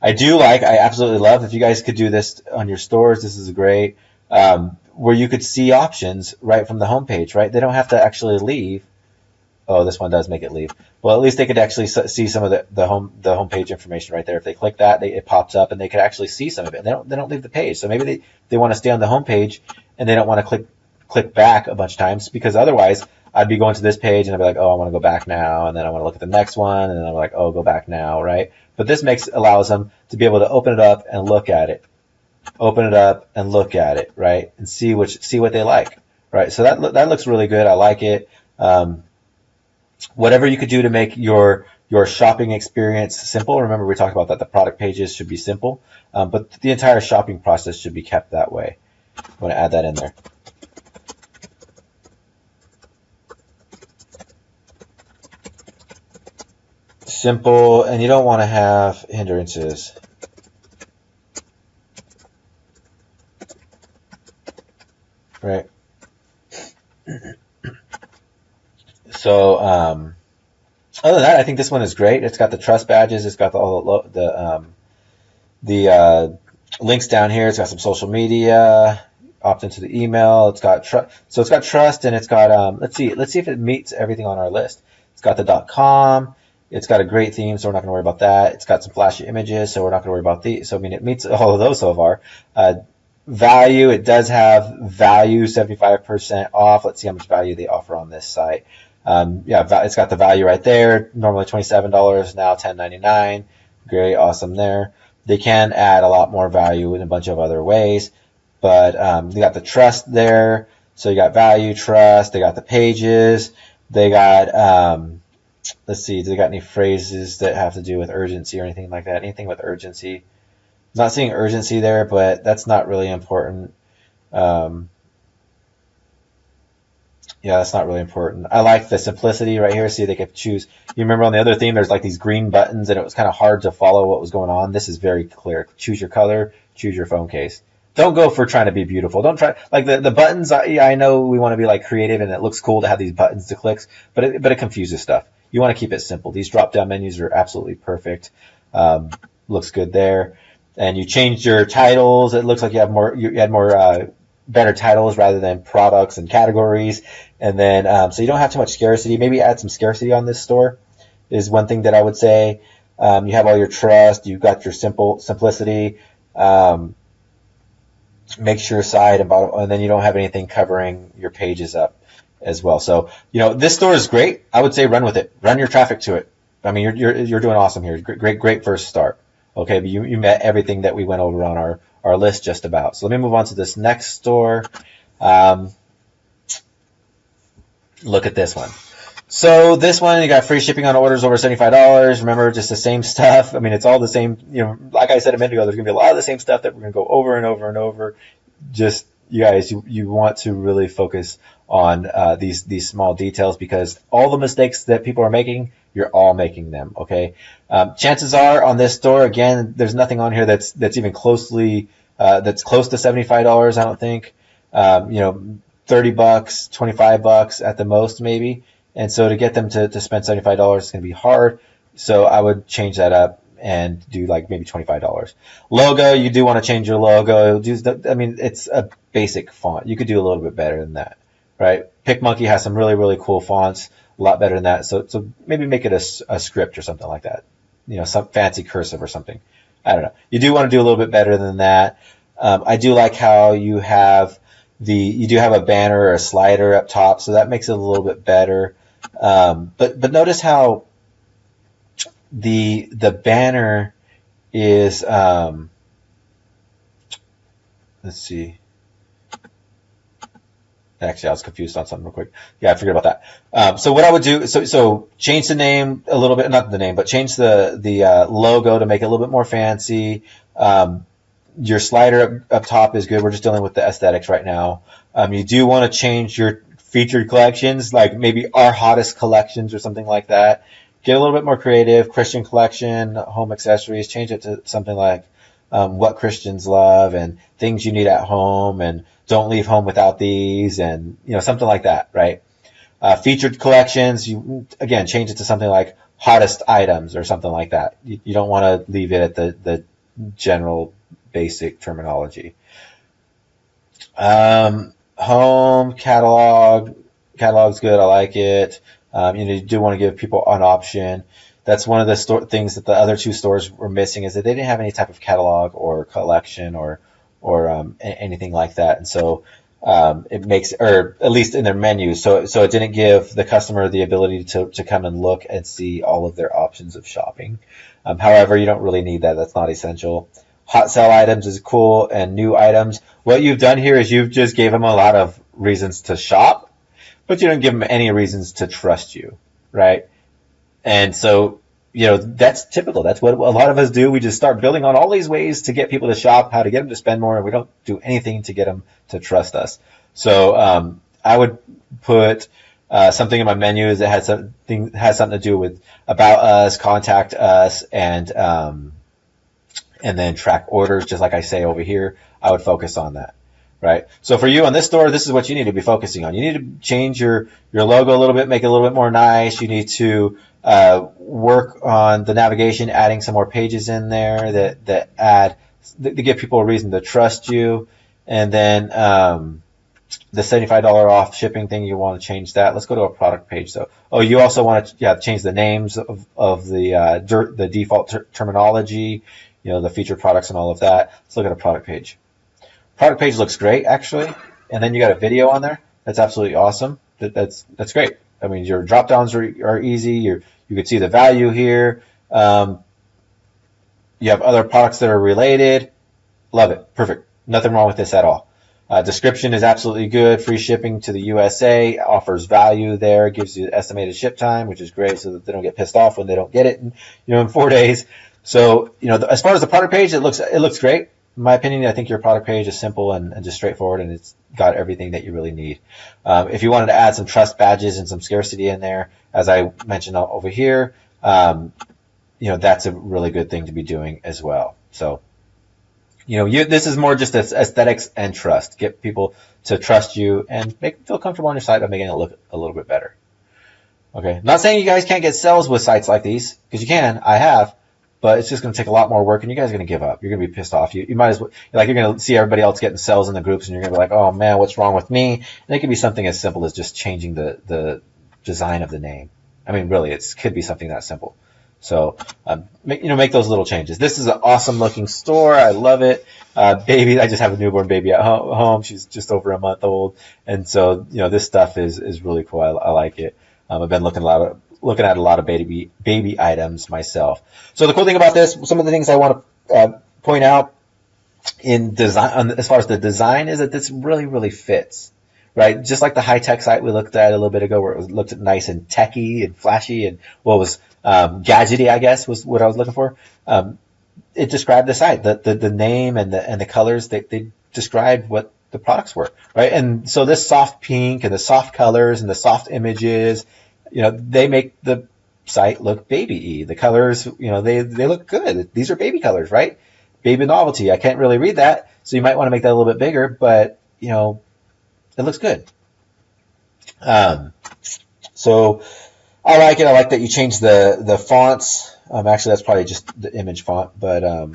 I absolutely love, if you guys could do this on your stores, this is great, where you could see options right from the homepage, right? They don't have to actually leave. Oh, this one does make it leave. Well, at least they could actually see some of the homepage information right there. If they click that, it pops up and they could actually see some of it. And they don't leave the page. So maybe they want to stay on the homepage and they don't want to click back a bunch of times, because otherwise I'd be going to this page and I'd be like, I want to go back now, and then I want to look at the next one, and then I'm like, go back now, right? But this allows them to be able to open it up and look at it. Open it up and look at it, right? And see what they like, right? So that looks really good. I like it. Whatever you could do to make your shopping experience simple. Remember, we talked about that. The product pages should be simple, but the entire shopping process should be kept that way. I want to add that in there. Simple, and you don't want to have hindrances. Right. So, other than that, I think this one is great. It's got the trust badges. It's got all the links down here. It's got some social media. Opt into the email. It's got so it's got trust, and it's got let's see if it meets everything on our list. It's got the .com. It's got a great theme, so we're not going to worry about that. It's got some flashy images, so we're not going to worry about these. So I mean, it meets all of those so far. value, it does have value 75% off. Let's see how much value they offer on this site. Yeah, it's got the value right there. Normally $27, now $10.99. Great, awesome there. They can add a lot more value in a bunch of other ways, but they got the trust there. So you got value, trust. They got the pages. They got let's see, do they got any phrases that have to do with urgency or anything like that? Anything with urgency? Not seeing urgency there, but that's not really important. Yeah, that's not really important. I like the simplicity right here. See, they could choose. You remember on the other theme, there's like these green buttons, and it was kind of hard to follow what was going on. This is very clear. Choose your color, choose your phone case. Don't go for trying to be beautiful. Don't try like the buttons. I know we want to be like creative, and it looks cool to have these buttons to click, but it confuses stuff. You want to keep it simple. These drop down menus are absolutely perfect. Looks good there. And you changed your titles. It looks like you have more. You had more better titles rather than products and categories. And then so you don't have too much scarcity. Maybe add some scarcity on this store is one thing that I would say. You have all your trust. You've got your simplicity. Make sure side and bottom, and then you don't have anything covering your pages up as well. So this store is great. I would say run with it. Run your traffic to it. I mean, you're doing awesome here. Great first start. Okay, but you met everything that we went over on our list just about. So let me move on to this next store. Look at this one. So this one, you got free shipping on orders over $75. Remember, just the same stuff. I mean, it's all the same. Like I said a minute ago, there's going to be a lot of the same stuff that we're going to go over and over and over. Just, you guys, you want to really focus on these small details, because all the mistakes that people are making, you're all making them, okay? Chances are on this store, again, there's nothing on here that's even closely, that's close to $75, I don't think. $30, $25 at the most, maybe. And so to get them to spend $75 is going to be hard. So I would change that up and do like maybe $25. Logo, you do want to change your logo. It's a basic font. You could do a little bit better than that, right? PicMonkey has some really, really cool fonts, a lot better than that. So maybe make it a script or something like that. Some fancy cursive or something. I don't know. You do want to do a little bit better than that. I do like how you have you do have a banner or a slider up top, so that makes it a little bit better. But notice how the banner is, let's see. Actually, I was confused on something real quick. Yeah, I forget about that. So what I would do, so change the name a little bit, not the name, but change the logo to make it a little bit more fancy. Your slider up top is good. We're just dealing with the aesthetics right now. You do want to change your featured collections, like maybe our hottest collections or something like that. Get a little bit more creative. Christian collection, home accessories, change it to something like what Christians love and things you need at home, and don't leave home without these, and something like that, right? Featured collections, you again change it to something like hottest items or something like that. You don't want to leave it at the general basic terminology. Home catalog's good. I like it. You do want to give people an option. That's one of the things that the other two stores were missing, is that they didn't have any type of catalog or collection or anything like that. And so it makes, or at least in their menus, so it didn't give the customer the ability to come and look and see all of their options of shopping. However, you don't really need that. That's not essential. Hot sell items is cool, and new items. What you've done here is you've just gave them a lot of reasons to shop, but you don't give them any reasons to trust you, right? And so, that's typical. That's what a lot of us do. We just start building on all these ways to get people to shop, how to get them to spend more, and we don't do anything to get them to trust us. So I would put something in my menus that has something to do with about us, contact us, and then track orders, just like I say over here. I would focus on that, right? So for you on this store, this is what you need to be focusing on. You need to change your logo a little bit, make it a little bit more nice. You need to work on the navigation, adding some more pages in there that give people a reason to trust you. And then the $75 off shipping thing, you want to change that. Let's go to a product page. So, you also want to change the names of the default terminology, the featured products and all of that. Let's look at a product page. Product page looks great, actually. And then you got a video on there. That's absolutely awesome. That's great. I mean, your drop downs are easy. You can see the value here. You have other products that are related. Love it. Perfect. Nothing wrong with this at all. Description is absolutely good. Free shipping to the USA, offers value there, gives you estimated ship time, which is great, so that they don't get pissed off when they don't get it in 4 days. So, as far as the product page, it looks great. In my opinion, I think your product page is simple and just straightforward, and it's got everything that you really need. If you wanted to add some trust badges and some scarcity in there, as I mentioned over here, that's a really good thing to be doing as well. So, this is more just aesthetics and trust. Get people to trust you and make them feel comfortable on your site by making it look a little bit better. Okay, not saying you guys can't get sales with sites like these, because you can. I have, but it's just going to take a lot more work, and you guys are going to give up. You're going to be pissed off. You might as well, you're going to see everybody else getting sales in the groups, and you're going to be like, oh man, what's wrong with me? And it could be something as simple as just changing the design of the name. I mean, really, it could be something that simple. So, make those little changes. This is an awesome looking store. I love it. Baby, I just have a newborn baby at home. She's just over a month old. And so, this stuff is really cool. I like it. I've been looking at a lot of baby items myself. So the cool thing about this, some of the things I want to point out in design, as far as the design, is that this really, really fits. Right, just like the high-tech site we looked at a little bit ago, where it looked nice and techy and flashy and what was gadgety, I guess, was what I was looking for. It described the site, the name and the colors. They described what the products were, right? And so this soft pink and the soft colors and the soft images, they make the site look baby-y. The colors, they look good. These are baby colors, right? Baby novelty. I can't really read that, so you might want to make that a little bit bigger, but it looks good. So I like it. I like that you changed the fonts. Actually, that's probably just the image font, but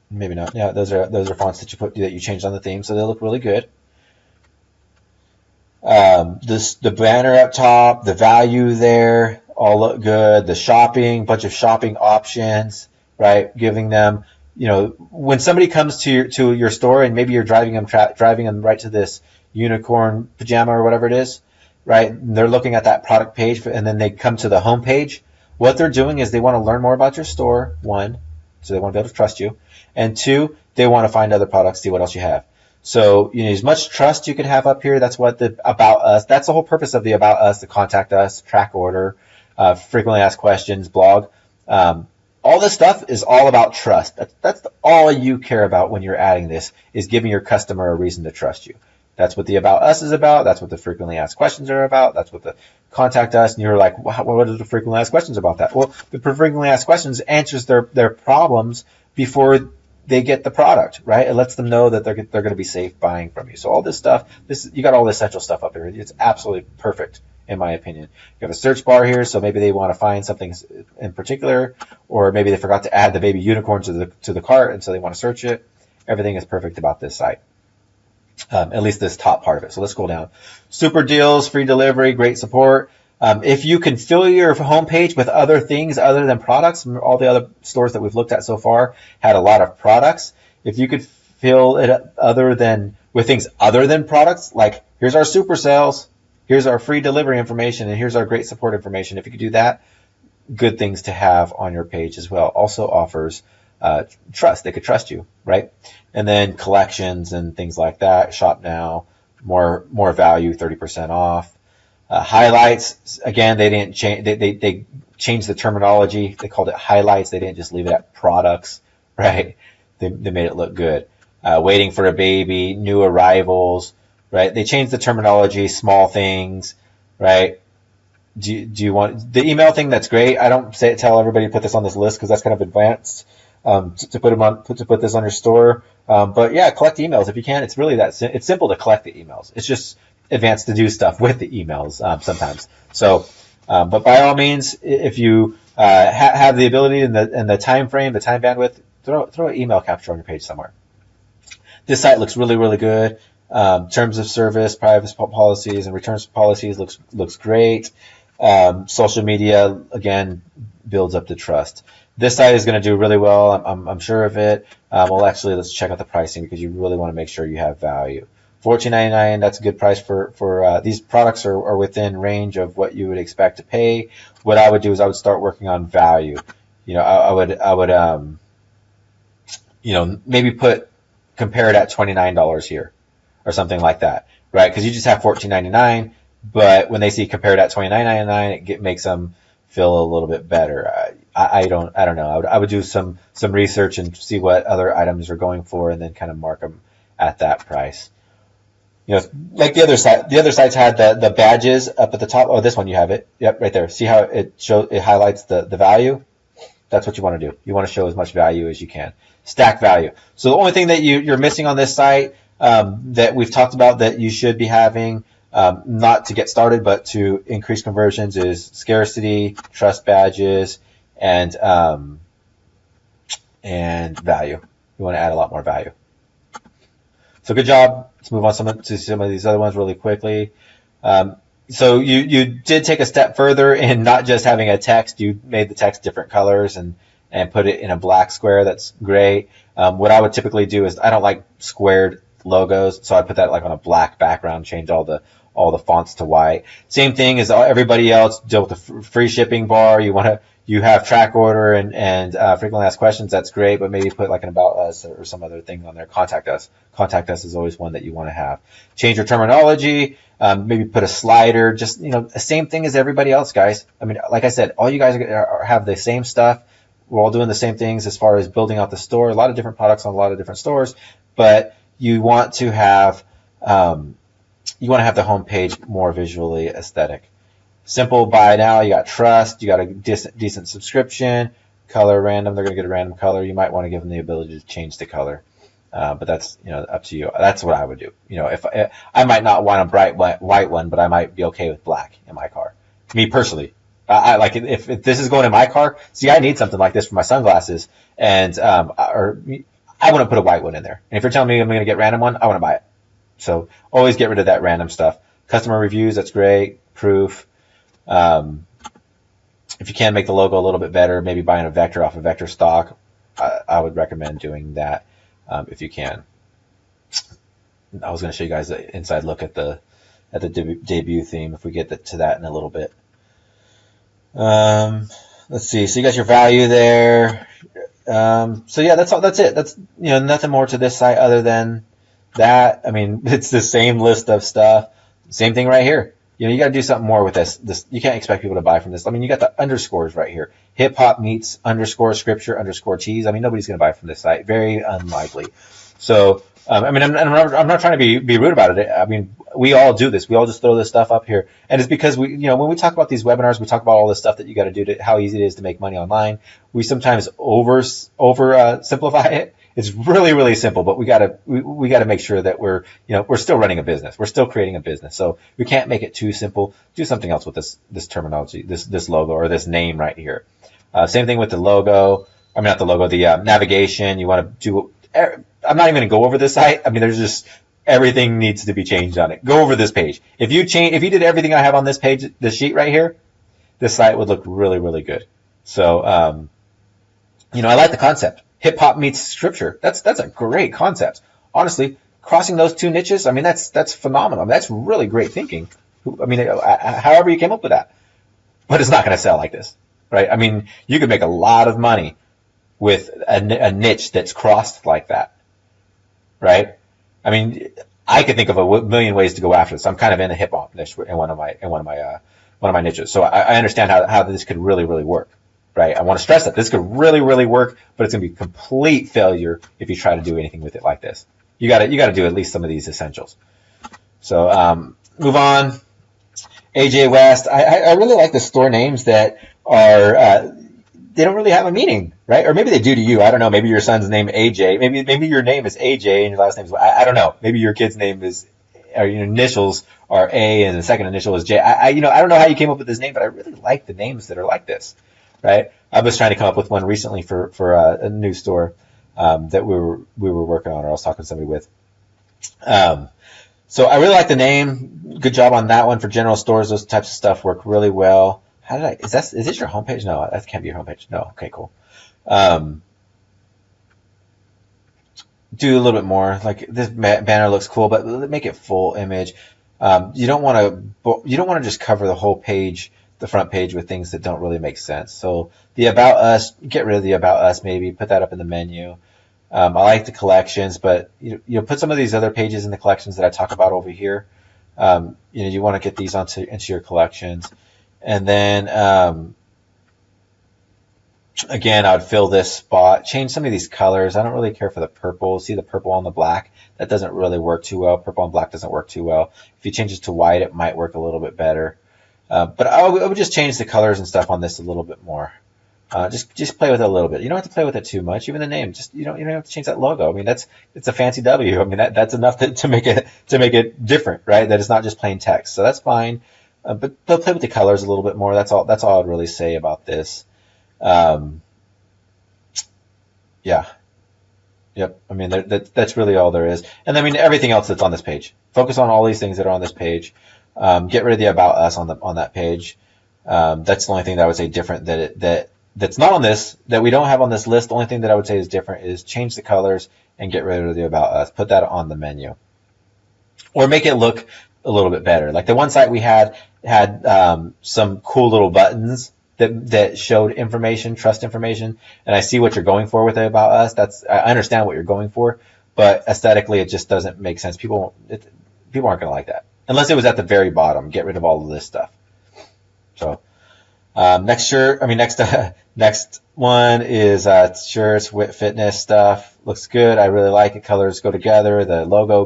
maybe not. Yeah, those are fonts that you changed on the theme, so they look really good. The banner up top, the value there, all look good. The bunch of shopping options, right? Giving them. When somebody comes to your store and maybe you're driving them right to this unicorn pajama or whatever it is, right? And they're looking at that product page, and then they come to the home page. What they're doing is they want to learn more about your store, one, so they want to be able to trust you, and two, they want to find other products, see what else you have. So as much trust you can have up here. That's what the About Us. That's the whole purpose of the About Us, the Contact Us, Track Order, Frequently Asked Questions, blog. All this stuff is all about trust. That's all you care about when you're adding this, is giving your customer a reason to trust you. That's what the About Us is about. That's what the Frequently Asked Questions are about. That's what the Contact Us. And you're like, what are the Frequently Asked Questions about that? Well, the Frequently Asked Questions answers their problems before they get the product, right? It lets them know that they're going to be safe buying from you. So all this stuff, you got all this essential stuff up here. It's absolutely perfect, in my opinion. You have a search bar here, so maybe they want to find something in particular, or maybe they forgot to add the baby unicorn to the cart, and so they want to search it. Everything is perfect about this site, at least this top part of it. So let's scroll down. Super deals, free delivery, great support. If you can fill your homepage with other things other than products, all the other stores that we've looked at so far had a lot of products. If you could fill it with things other than products, like here's our super sales, here's our free delivery information, and here's our great support information. If you could do that, good things to have on your page as well. Also offers trust. They could trust you, right? And then collections and things like that. Shop now, more value, 30% off. Highlights, again, they didn't change. They changed the terminology. They called it highlights. They didn't just leave it at products, right? They made it look good. Waiting for a baby, new arrivals, right? They changed the terminology, small things, right? Do you want the email thing? That's great. I don't tell everybody to put this on this list because that's kind of advanced to put this on your store. But yeah, collect emails if you can. It's really it's simple to collect the emails. It's just advanced to do stuff with the emails sometimes. So, but by all means, if you have the ability and the time frame, the time bandwidth, throw an email capture on your page somewhere. This site looks really, really good. Terms of service, privacy policies, and returns policies looks great. Social media, again, builds up the trust. This site is going to do really well. I'm sure of it. Well, actually, let's check out the pricing because you really want to make sure you have value. $14.99, that's a good price for these products are within range of what you would expect to pay. What I would do is I would start working on value. I would maybe compare it at $29 here or something like that, right? Because you just have $14.99, but when they see compared at $29.99, it makes them feel a little bit better. I don't know. I would do some research and see what other items are going for, and then kind of mark them at that price. Like the other site. The other sites had the badges up at the top. Oh, this one you have it. Yep, right there. See how it highlights the value? That's what you want to do. You want to show as much value as you can. Stack value. So the only thing that you're missing on this site that we've talked about that you should be having, not to get started, but to increase conversions, is scarcity, trust badges, and value. You want to add a lot more value. So good job. Let's move on to some of these other ones really quickly. So you did take a step further in not just having a text. You made the text different colors and put it in a black square. That's great. What I would typically do is I don't like squared logos, so I put that like on a black background, change all the fonts to white. Same thing as everybody else. Deal with the free shipping bar. You have track order and frequently asked questions. That's great, but maybe put like an about us or some other thing on there. Contact us. Contact us is always one that you want to have. Change your terminology. Maybe put a slider. Just the same thing as everybody else, guys. I mean, like I said, all you guys have the same stuff. We're all doing the same things as far as building out the store. A lot of different products on a lot of different stores, but you want to have the homepage more visually aesthetic. Simple buy now. You got trust. You got a decent subscription. Color random. They're going to get a random color. You might want to give them the ability to change the color, but that's up to you. That's what I would do. If I might not want a bright white one, but I might be okay with black in my car. Me personally, I like it if this is going in my car. See, I need something like this for my sunglasses, and or I wouldn't put a white one in there. And if you're telling me I'm going to get a random one, I want to buy it. So always get rid of that random stuff. Customer reviews. That's great. Proof. If you can make the logo a little bit better, maybe buying a vector off a vector stock, I would recommend doing that if you can. I was going to show you guys the inside look at the debut theme if we get to that in a little bit. Let's see. So you got your value there. So yeah, that's all. That's it. That's nothing more to this site other than that. I mean, it's the same list of stuff. Same thing right here. You got to do something more with this. You can't expect people to buy from this. I mean, you got the underscores right here. Hip hop meets underscore scripture underscore cheese. I mean, nobody's going to buy from this site. Very unlikely. So, I mean, I'm not trying to be rude about it. I mean, we all do this. We all just throw this stuff up here. And it's because when we talk about these webinars, we talk about all this stuff that you got to do how easy it is to make money online. We sometimes over simplify it. It's really, really simple, but we gotta make sure that we're still running a business. We're still creating a business. So we can't make it too simple. Do something else with this terminology, this logo or this name right here. Same thing with the logo. I mean, not the logo, the navigation. You want to do, I'm not even going to go over this site. I mean, there's just, everything needs to be changed on it. Go over this page. If you did everything I have on this page, this sheet right here, this site would look really, really good. So, I like the concept. Hip hop meets scripture. That's a great concept. Honestly, crossing those two niches, I mean, that's phenomenal. I mean, that's really great thinking. I mean, however you came up with that, but it's not going to sell like this, right? I mean, you could make a lot of money with a niche that's crossed like that, right? I mean, I could think of a million ways to go after this. I'm kind of in a hip hop niche in one of my niches, so I understand how this could really, really work. Right, I want to stress that this could really, really work, but it's going to be complete failure if you try to do anything with it like this. You got to do at least some of these essentials. So move on. AJ West. I really like the store names that are they don't really have a meaning, right? Or maybe they do to you. I don't know. Maybe your son's name AJ. Maybe your name is AJ and your last name is I don't know. Maybe your kid's name is, or your initials are A and the second initial is J. I don't know how you came up with this name, but I really like the names that are like this. Right, I was trying to come up with one recently for a new store that we were working on, or I was talking to somebody with. So I really like the name. Good job on that one for general stores. Those types of stuff work really well. Is this your homepage? No, that can't be your homepage. No. Okay, cool. Um, do a little bit more. Like this banner looks cool, but make it full image. You don't want to just cover the whole page, the front page, with things that don't really make sense. So the About Us, get rid of the About Us, maybe put that up in the menu. I like the collections, but you put some of these other pages in the collections that I talk about over here. You want to get these into your collections, and then again, I would fill this spot, change some of these colors. I don't really care for the purple. See the purple on the black? That doesn't really work too well. Purple on black doesn't work too well. If you change it to white, it might work a little bit better. But I would just change the colors and stuff on this a little bit more. Just play with it a little bit. You don't have to play with it too much. Even the name, you don't have to change that logo. I mean, it's a fancy W. I mean, that's enough to make it different, right? That it's not just plain text. So that's fine. But play with the colors a little bit more. That's all I'd really say about this. Yeah. Yep. I mean, that's really all there is. And I mean, everything else that's on this page. Focus on all these things that are on this page. Get rid of the About Us on that page. That's the only thing that I would say different that's not on this, that we don't have on this list. The only thing that I would say is different is change the colors and get rid of the About Us. Put that on the menu. Or make it look a little bit better. Like the one site we had some cool little buttons that showed information, trust information, and I see what you're going for with it About Us. I understand what you're going for, but aesthetically it just doesn't make sense. People aren't going to like that unless it was at the very bottom. Get rid of all of this stuff. So next one is shirts, fitness stuff. Looks good. I really like it. Colors go together. The logo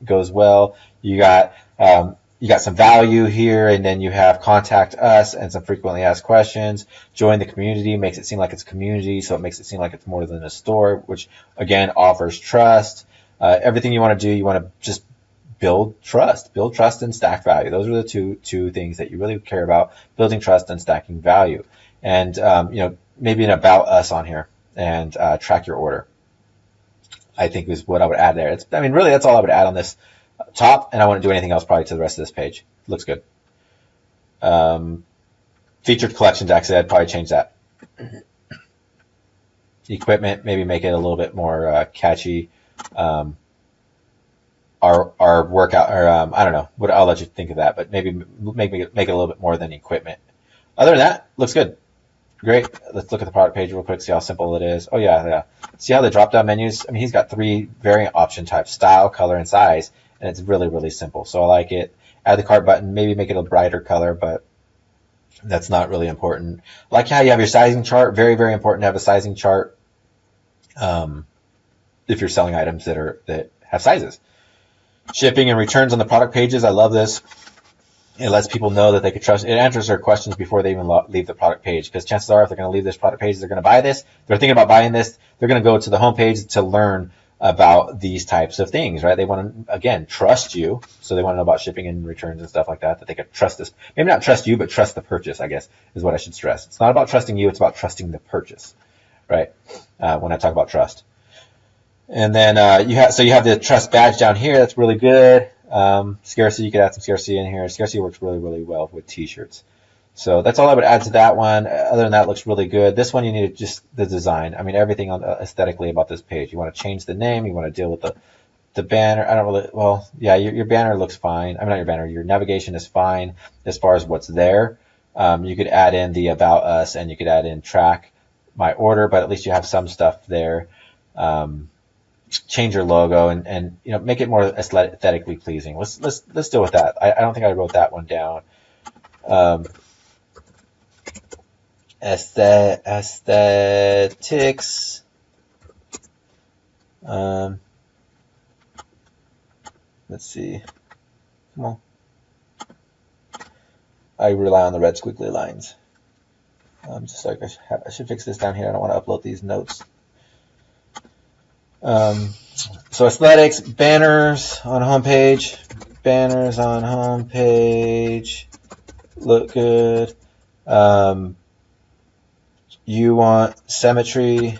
goes well. You got some value here, and then you have contact us and some frequently asked questions. Join the community makes it seem like it's a community, so it makes it seem like it's more than a store, which again offers trust. Everything you want to do, you want to just build trust and stack value. Those are the two things that you really care about: building trust and stacking value. And maybe an About Us on here and track your order, I think is what I would add there. Really that's all I would add on this top, and I wouldn't do anything else probably to the rest of this page. Looks good. Featured collections, actually, I'd probably change that. Equipment, maybe make it a little bit more catchy. Our workout, or I don't know. I'll let you think of that, but maybe make it a little bit more than equipment. Other than that, looks good. Great. Let's look at the product page real quick, see how simple it is. Oh, yeah. See how the drop-down menus, he's got 3 variant option types: style, color, and size, and it's really, really simple. So I like it. Add the cart button, maybe make it a brighter color, but that's not really important. I like how you have your sizing chart. Very, very important to have a sizing chart if you're selling items that have sizes. Shipping and returns on the product pages, I love this. It lets people know that they can trust. It answers their questions before they even leave the product page, because chances are if they're going to leave this product page, they're going to buy this. They're thinking about buying this. They're going to go to the homepage to learn about these types of things, right? They want to, again, trust you. So they want to know about shipping and returns and stuff like that they can trust this. Maybe not trust you, but trust the purchase, I guess, is what I should stress. It's not about trusting you. It's about trusting the purchase, right? When I talk about trust. And then you have the trust badge down here. That's really good. Scarcity, you could add some scarcity in here. Scarcity works really, really well with t-shirts. So that's all I would add to that one. Other than that, it looks really good. This one, you need just the design. Everything aesthetically about this page. You want to change the name. You want to deal with the banner. Your banner looks fine. Not your banner. Your navigation is fine as far as what's there. You could add in the About Us, and you could add in track my order, but at least you have some stuff there. Change your logo and make it more aesthetically pleasing. Let's deal with that. I don't think I wrote that one down. Aesthetics. Let's see. Come on. I rely on the red squiggly lines. Just like I should fix this down here. I don't want to upload these notes. So aesthetics, banners on homepage. Banners on homepage look good. You want symmetry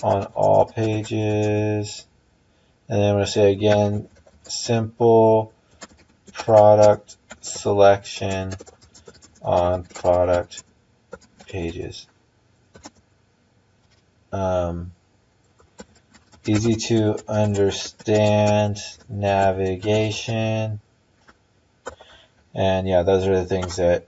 on all pages. And then I'm going to say again, simple, product selection on product pages. Easy to understand navigation. And yeah, those are the things that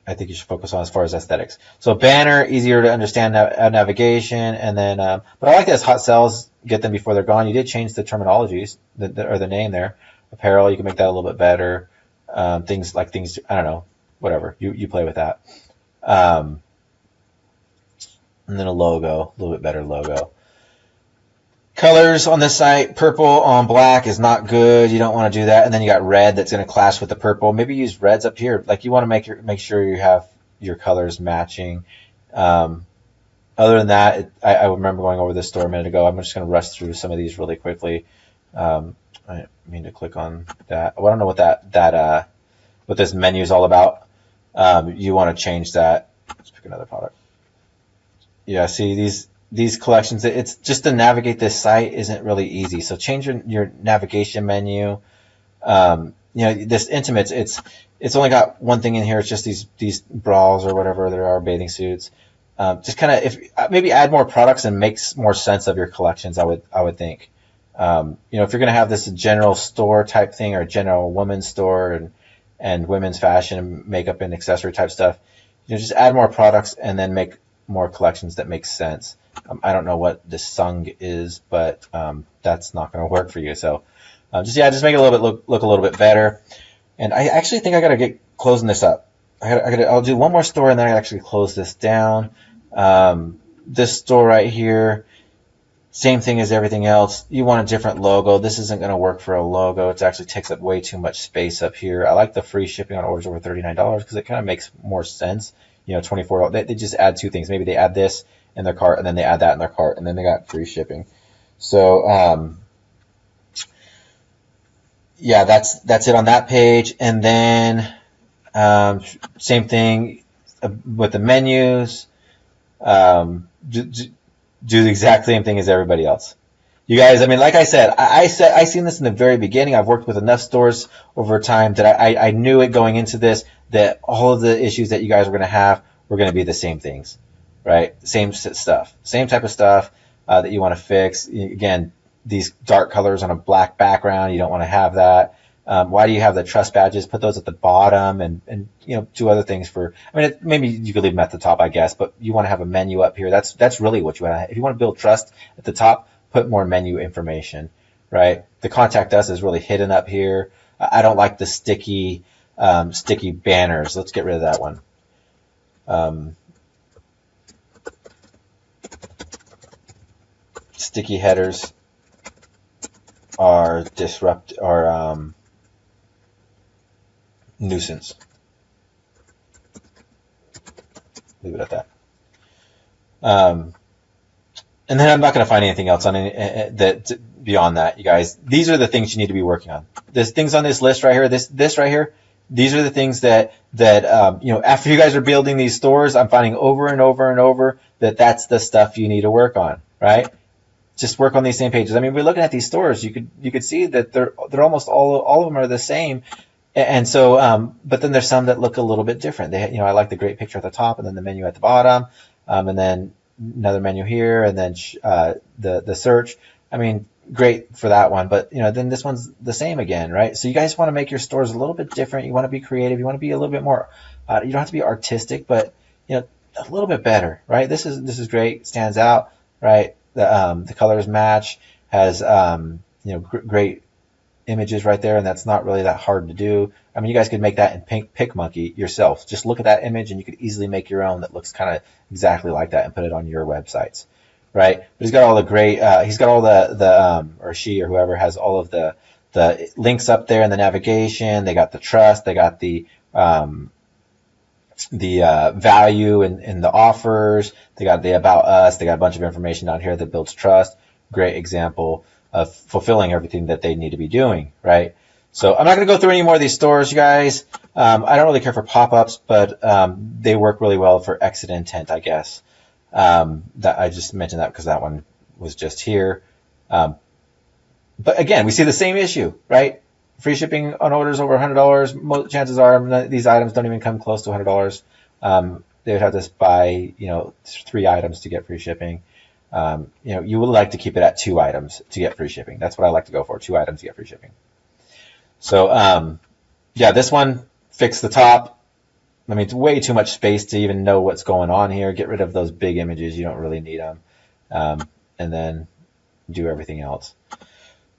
I think you should focus on as far as aesthetics. So banner, easier to understand navigation, and then, but I like this hot sales, get them before they're gone. You did change the terminologies, or the name there. Apparel, you can make that a little bit better. Things, I don't know, whatever. You play with that. And then a logo, a little bit better logo. Colors on this site, purple on black is not good. You don't want to do that. And then you got red that's going to clash with the purple. Maybe use reds up here. Like you want to make sure you have your colors matching. Other than that, I remember going over this store a minute ago. I'm just going to rush through some of these really quickly. I mean to click on that. Well, I don't know what what this menu is all about. You want to change that. Let's pick another product. Yeah, see these collections, it's just to navigate this site isn't really easy. So change your navigation menu. This intimates, it's only got one thing in here. It's just these bras or whatever there are, bathing suits. Just kind of, if maybe add more products and makes more sense of your collections, I would think. If you're going to have this general store type thing or a general women's store and women's fashion, makeup and accessory type stuff, just add more products and then make more collections that make sense. I don't know what this sung is, but that's not going to work for you. So just make it a little bit look a little bit better. And I actually think I got to get closing this up. I'll do one more store and then I actually close this down. This store right here, same thing as everything else. You want a different logo. This isn't going to work for a logo. It actually takes up way too much space up here. I like the free shipping on orders over $39 because it kind of makes more sense. $24. They just add two things. Maybe they add this in their cart and then they add that in their cart and then they got free shipping. So yeah, that's it on that page. And then same thing with the menus. Do the exact same thing as everybody else. You guys, I mean, like I said, I seen this in the very beginning. I've worked with enough stores over time that I knew it going into this, that all of the issues that you guys were going to have were going to be the same things, right? Same stuff, same type of stuff that you want to fix. Again, these dark colors on a black background, you don't want to have that. Why do you have the trust badges? Put those at the bottom and do other things maybe you could leave them at the top, I guess, but you want to have a menu up here. That's really what you want to, if you want to build trust at the top, put more menu information, right? The contact us is really hidden up here. I don't like the sticky banners. Let's get rid of that one. Sticky headers are nuisance. Leave it at that. And then I'm not going to find anything else on that beyond that, you guys. These are the things you need to be working on. There's things on this list right here. This right here. These are the things that after you guys are building these stores, I'm finding over and over and over that's the stuff you need to work on, right? Just work on these same pages. I mean, we're looking at these stores. You could see that they're almost all of them are the same. And so, but then there's some that look a little bit different. I like the great picture at the top and then the menu at the bottom, and then another menu here, and then the search. I mean, great for that one, but then this one's the same again, right? So you guys want to make your stores a little bit different. You want to be creative. You want to be a little bit more. You don't have to be artistic, but a little bit better, right? This is great. Stands out, right? The colors match. Has great images right there, and that's not really that hard to do. I mean, you guys could make that in PicMonkey yourself. Just look at that image and you could easily make your own that looks kind of exactly like that and put it on your websites, right? But he's got all the great, he's got all the or she or whoever has all of the links up there in the navigation. They got the trust, they got the value in the offers, they got the about us, they got a bunch of information down here that builds trust. Great example of fulfilling everything that they need to be doing, right? So I'm not going to go through any more of these stores, you guys. I don't really care for pop-ups, but they work really well for exit intent, I guess. That I just mentioned that because that one was just here. But again, we see the same issue, right? Free shipping on orders over $100. Chances are these items don't even come close to $100. They would have to buy, 3 items to get free shipping. You would like to keep it at 2 items to get free shipping. That's what I like to go for, 2 items to get free shipping. So, yeah, this one, fix the top. I mean, it's way too much space to even know what's going on here. Get rid of those big images. You don't really need them. And then do everything else.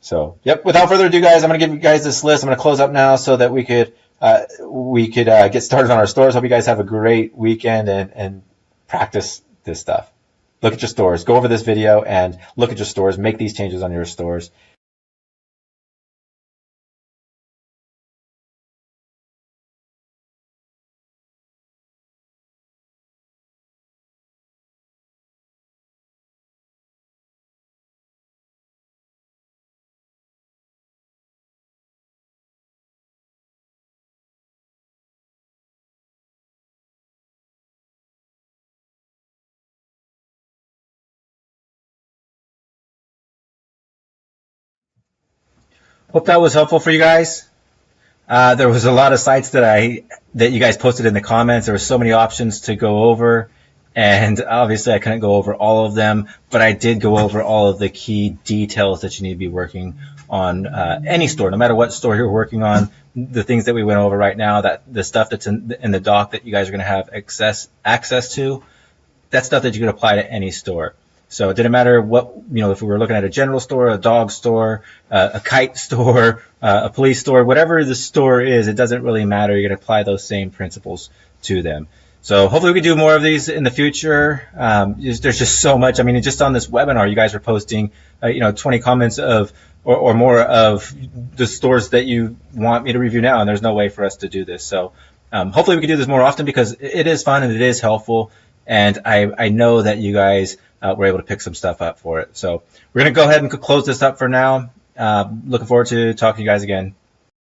So, yep, without further ado, guys, I'm going to give you guys this list. I'm going to close up now so that we could get started on our stores. Hope you guys have a great weekend and practice this stuff. Look at your stores. Go over this video and look at your stores. Make these changes on your stores. Hope that was helpful for you guys. There was a lot of sites that you guys posted in the comments. There were so many options to go over, and obviously I couldn't go over all of them, but I did go over all of the key details that you need to be working on any store, no matter what store you're working on. The things that we went over right now, that the stuff that's in the doc that you guys are going to have access to, that's stuff that you could apply to any store. So it didn't matter what, if we were looking at a general store, a dog store, a kite store, a police store, whatever the store is, it doesn't really matter. You're going to apply those same principles to them. So hopefully we can do more of these in the future. There's just so much. I mean, just on this webinar, you guys are posting, 20 comments or more of the stores that you want me to review now, and there's no way for us to do this. So hopefully we can do this more often because it is fun and it is helpful. And I know that you guys were able to pick some stuff up for it. So we're going to go ahead and close this up for now. Looking forward to talking to you guys again.